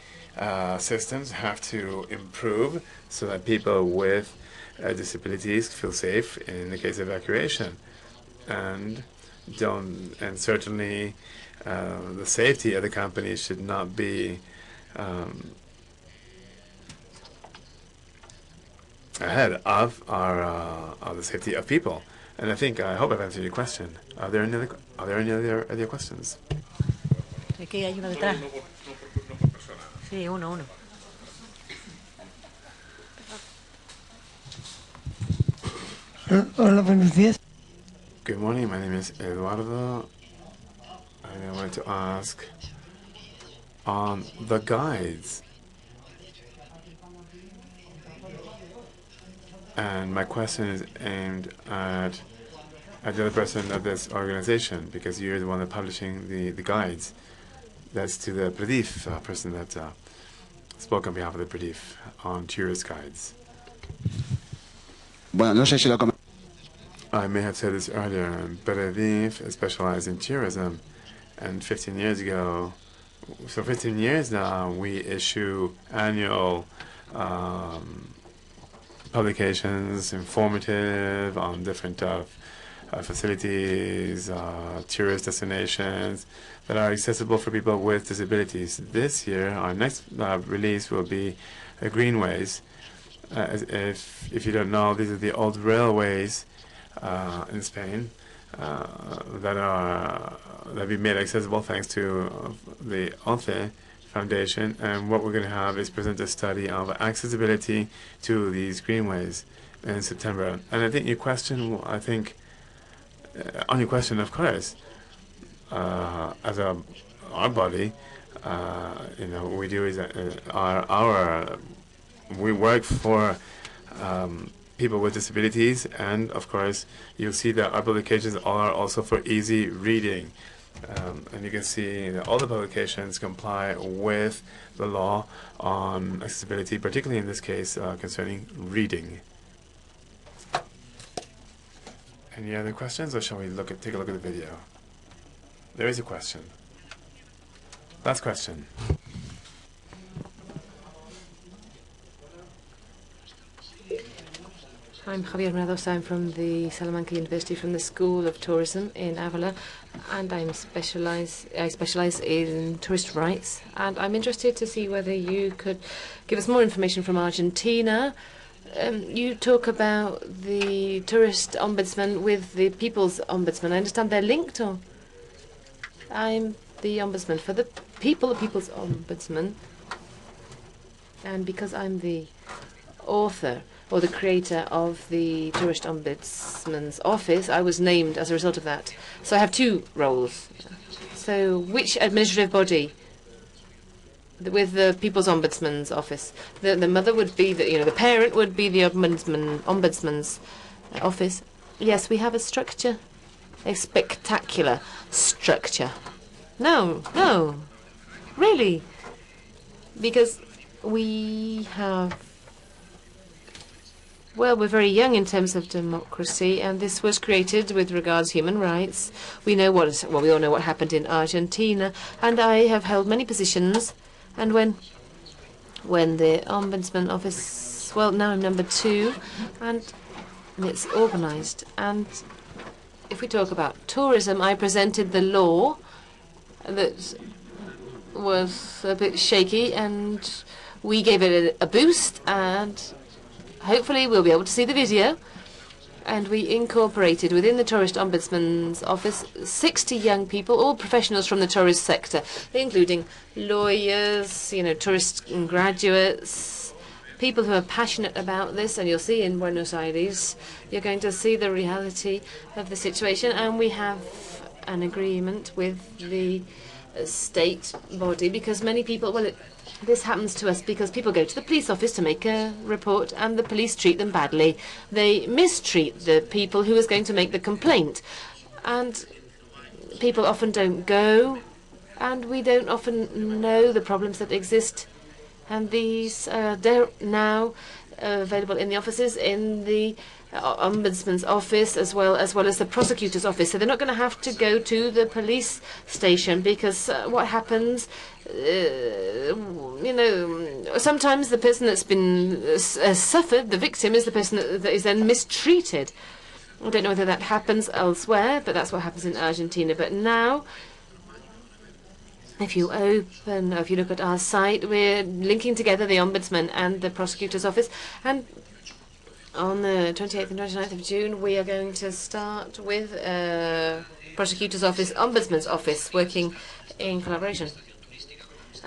Speaker 2: systems have to improve so that people with disabilities feel safe in the case of evacuation, and certainly the safety of the company should not be ahead of the safety of people. And I hope I've answered your question. Are there any other questions?
Speaker 3: Aquí hay uno detrás. Sí, uno.
Speaker 9: Hola, buenos días.
Speaker 2: Good morning. My name is Eduardo. And I wanted to ask on the guides. And my question is aimed at the other person of this organization, because you're the one that's publishing the guides. That's to the PREDIF person that spoke on behalf of the PREDIF on tourist guides.
Speaker 1: Bueno, no sé si lo
Speaker 2: I may have said this earlier. PREDIF specialized in tourism, and 15 years ago, so 15 years now, we issue annual publications, informative on different facilities, tourist destinations that are accessible for people with disabilities. This year, our next release will be Greenways. If you don't know, these are the old railways in Spain that we made accessible thanks to the ONCE Foundation, and what we're going to have is present a study of accessibility to these greenways in September. And I think your question, on your question, of course, as our body, what we do is we work for people with disabilities, and of course, you'll see that our publications are also for easy reading. And you can see that all the publications comply with the law on accessibility, particularly in this case concerning reading. Any other questions, or shall we take a look at the video? There is a question. Last question.
Speaker 4: I'm Javier Meadows. I'm from the Salamanca University, from the School of Tourism in Avila, and I specialize in tourist rights. And I'm interested to see whether you could give us more information from Argentina. You talk about the tourist ombudsman with the people's ombudsman. I understand they're linked, or? I'm the ombudsman for the people's ombudsman. And because I'm the author or the creator of the Tourist Ombudsman's Office, I was named as a result of that. So I have two roles. So which administrative body with the People's Ombudsman's Office? The mother would be the parent would be the Ombudsman's Office. Yes, we have a structure, a spectacular structure. No, really, because we have Well, we're very young in terms of democracy, and this was created with regards to human rights. We know we all know what happened in Argentina, and I have held many positions. And when the Ombudsman Office, well, now I'm number 2, and it's organized. And if we talk about tourism, I presented the law that was a bit shaky, and we gave it a boost, and hopefully we'll be able to see the video. And we incorporated within the Tourist Ombudsman's Office 60 young people, all professionals from the tourist sector, including lawyers, tourist graduates, people who are passionate about this. And you'll see in Buenos Aires, you're going to see the reality of the situation. And we have an agreement with the state body, because many people, this happens to us because people go to the police office to make a report and the police treat them badly. They mistreat the people who is going to make the complaint. And people often don't go, and we don't often know the problems that exist. And these are now available in the offices, in the Ombudsman's office, as well as the prosecutor's office. So they're not going to have to go to the police station, because what happens, sometimes the person that's been suffered, the victim, is the person that is then mistreated. I don't know whether that happens elsewhere, but that's what happens in Argentina. But now, if you look at our site, we're linking together the Ombudsman and the prosecutor's office. And on the 28th and 29th of June, we are going to start with prosecutor's office, Ombudsman's office, working in collaboration.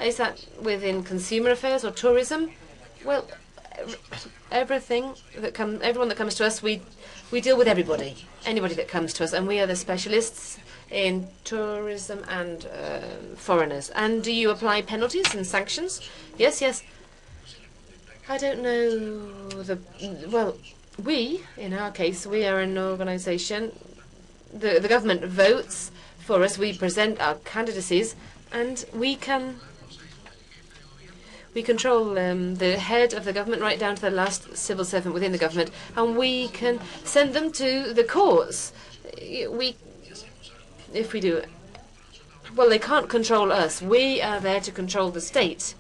Speaker 4: Is that within consumer affairs or tourism? Well, everyone that comes to us, we deal with anybody that comes to us, and we are the specialists in tourism and foreigners. And do you apply penalties and sanctions? Yes. I don't know we, in our case, we are an organization. The government votes for us. We present our candidacies, and we control the head of the government right down to the last civil servant within the government, and we can send them to the courts. If we do, they can't control us. We are there to control the state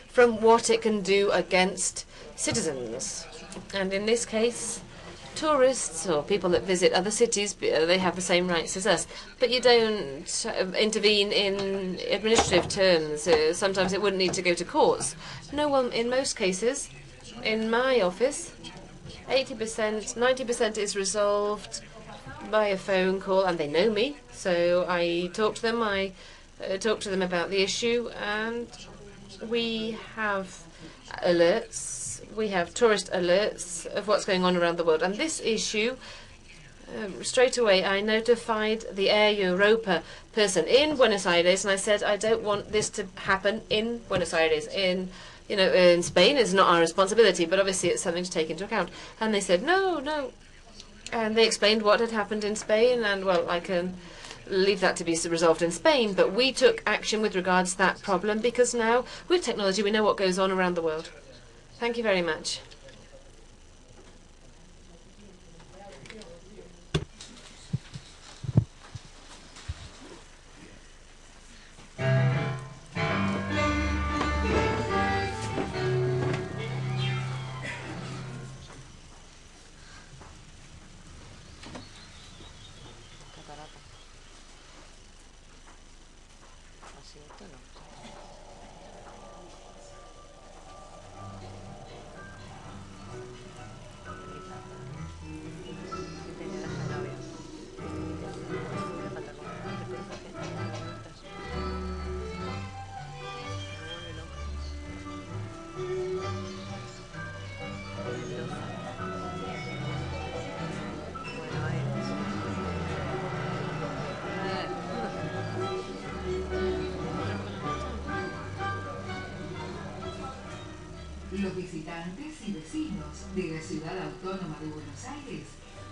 Speaker 4: from what it can do against citizens. And in this case, tourists or people that visit other cities, they have the same rights as us. But you don't intervene in administrative terms. Sometimes it wouldn't need to go to courts. No, well, in most cases, in my office, 80%, 90% is resolved by a phone call, and they know me. So I talk to them. I talk to them about the issue, and we have alerts. We have tourist alerts of what's going on around the world. And this issue, straight away, I notified the Air Europa person in Buenos Aires, and I said, I don't want this to happen in Buenos Aires. In Spain, it's not our responsibility, but obviously it's something to take into account. And they said, no. And they explained what had happened in Spain, and, I can leave that to be resolved in Spain. But we took action with regards to that problem, because now, with technology, we know what goes on around the world. Thank you very much.
Speaker 9: Los visitantes y vecinos de la Ciudad Autónoma de Buenos Aires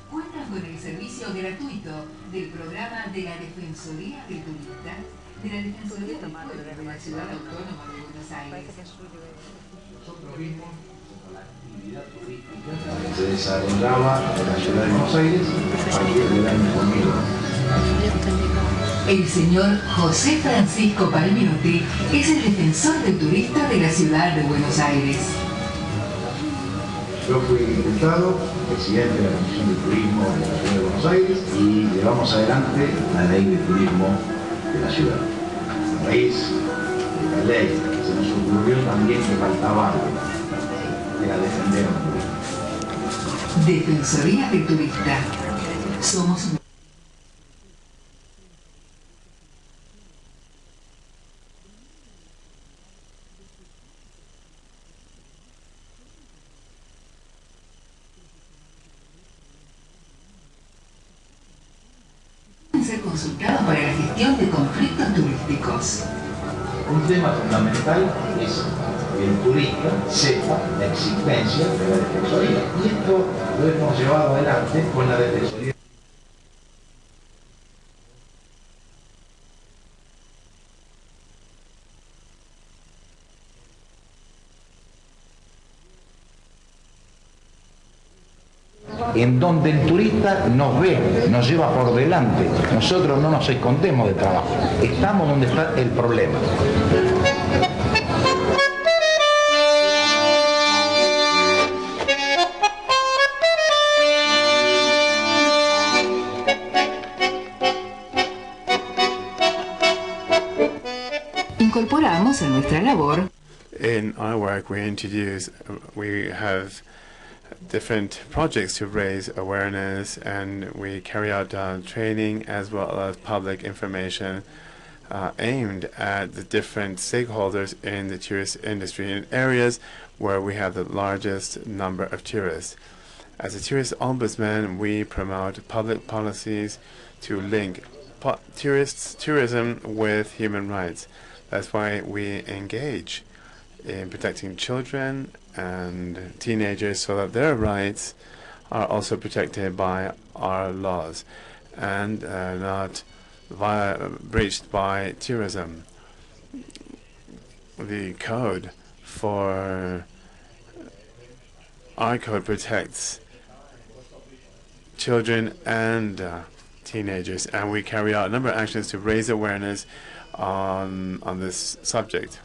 Speaker 9: cuentan con el servicio gratuito del programa de la Defensoría del Turista, de la Defensoría del Pueblo de la Ciudad Autónoma de Buenos Aires.
Speaker 10: Se desarrollaba en la ciudad de Buenos Aires a partir del año 2000.
Speaker 9: El señor José Francisco Palminotti es el defensor del turista de la ciudad de Buenos Aires.
Speaker 10: Yo fui diputado, presidente de la Comisión de Turismo de la ciudad de Buenos Aires y llevamos adelante la ley de turismo de la ciudad. A raíz de la ley se nos ocurrió también que faltaba algo, era defender al turista.
Speaker 9: Defensoría del turista. Somos un... ser consultados para la gestión de conflictos turísticos.
Speaker 10: Un tema fundamental es que el turista sepa la existencia de la defensoría y esto lo hemos llevado adelante con la defensoría. En donde el turista nos ve, nos lleva por delante. Nosotros no nos escondemos de trabajo, estamos donde está el problema.
Speaker 9: Incorporamos a nuestra labor.
Speaker 2: In our work, we have different projects to raise awareness, and we carry out training as well as public information aimed at the different stakeholders in the tourist industry in areas where we have the largest number of tourists. As a tourist ombudsman, we promote public policies to link tourism with human rights. That's why we engage in protecting children and teenagers so that their rights are also protected by our laws and not breached by tourism. The code for our code protects children and teenagers, and we carry out a number of actions to raise awareness on this subject.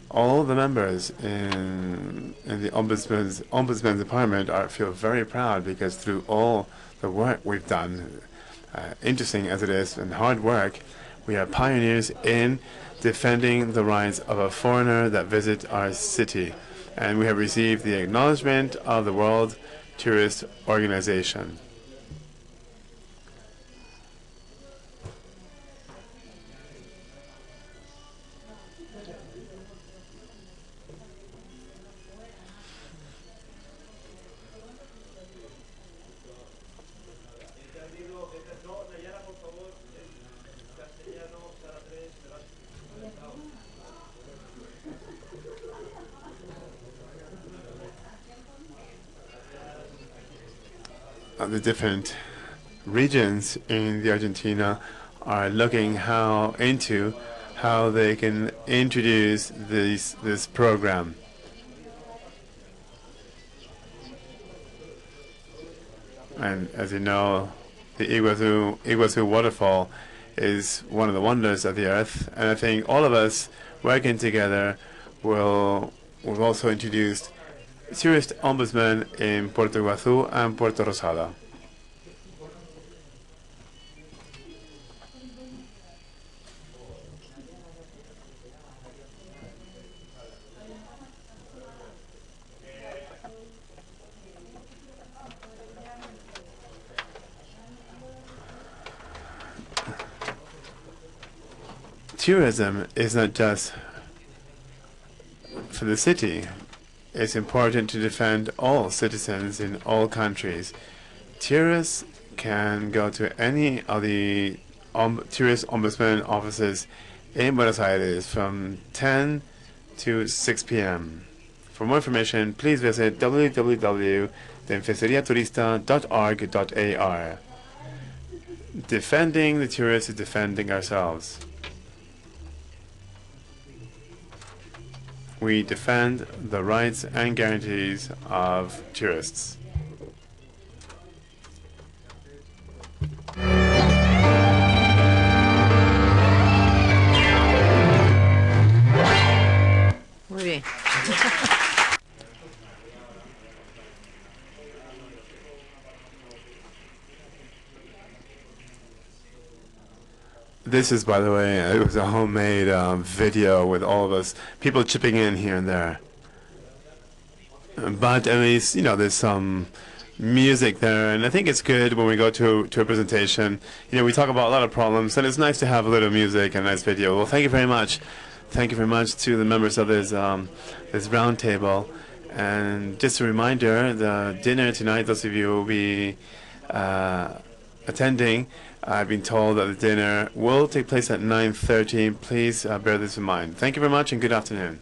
Speaker 2: All the members in the Ombudsman's department feel very proud because through all the work we've done, interesting as it is and hard work, we are pioneers in defending the rights of a foreigner that visits our city. And we have received the acknowledgement of the World Tourist Organization. The different regions in the Argentina are looking into how they can introduce this program. And as you know, the Iguazu waterfall is one of the wonders of the earth, and I think all of us working together we've also introduced tourist ombudsman in Puerto Iguazu and Puerto Rosada. Tourism is not just for the city. It's important to defend all citizens in all countries. Tourists can go to any of the tourist ombudsman offices in Buenos Aires from 10 to 6 p.m. For more information, please visit www.defensoriaturista.org.ar. Defending the tourists is defending ourselves. we defend the rights and guarantees of tourists.
Speaker 3: Muy bien.
Speaker 2: This is, by the way, it was a homemade video with all of us, people chipping in here and there. But at least, you know, there's some music there, and I think it's good when we go to a presentation. You know, we talk about a lot of problems, and it's nice to have a little music and a nice video. Well, thank you very much. Thank you very much to the members of this this round table. And just a reminder, the dinner tonight, those of you who will be attending, I've been told that the dinner will take place at 9:30. Please bear this in mind. Thank you very much and good afternoon.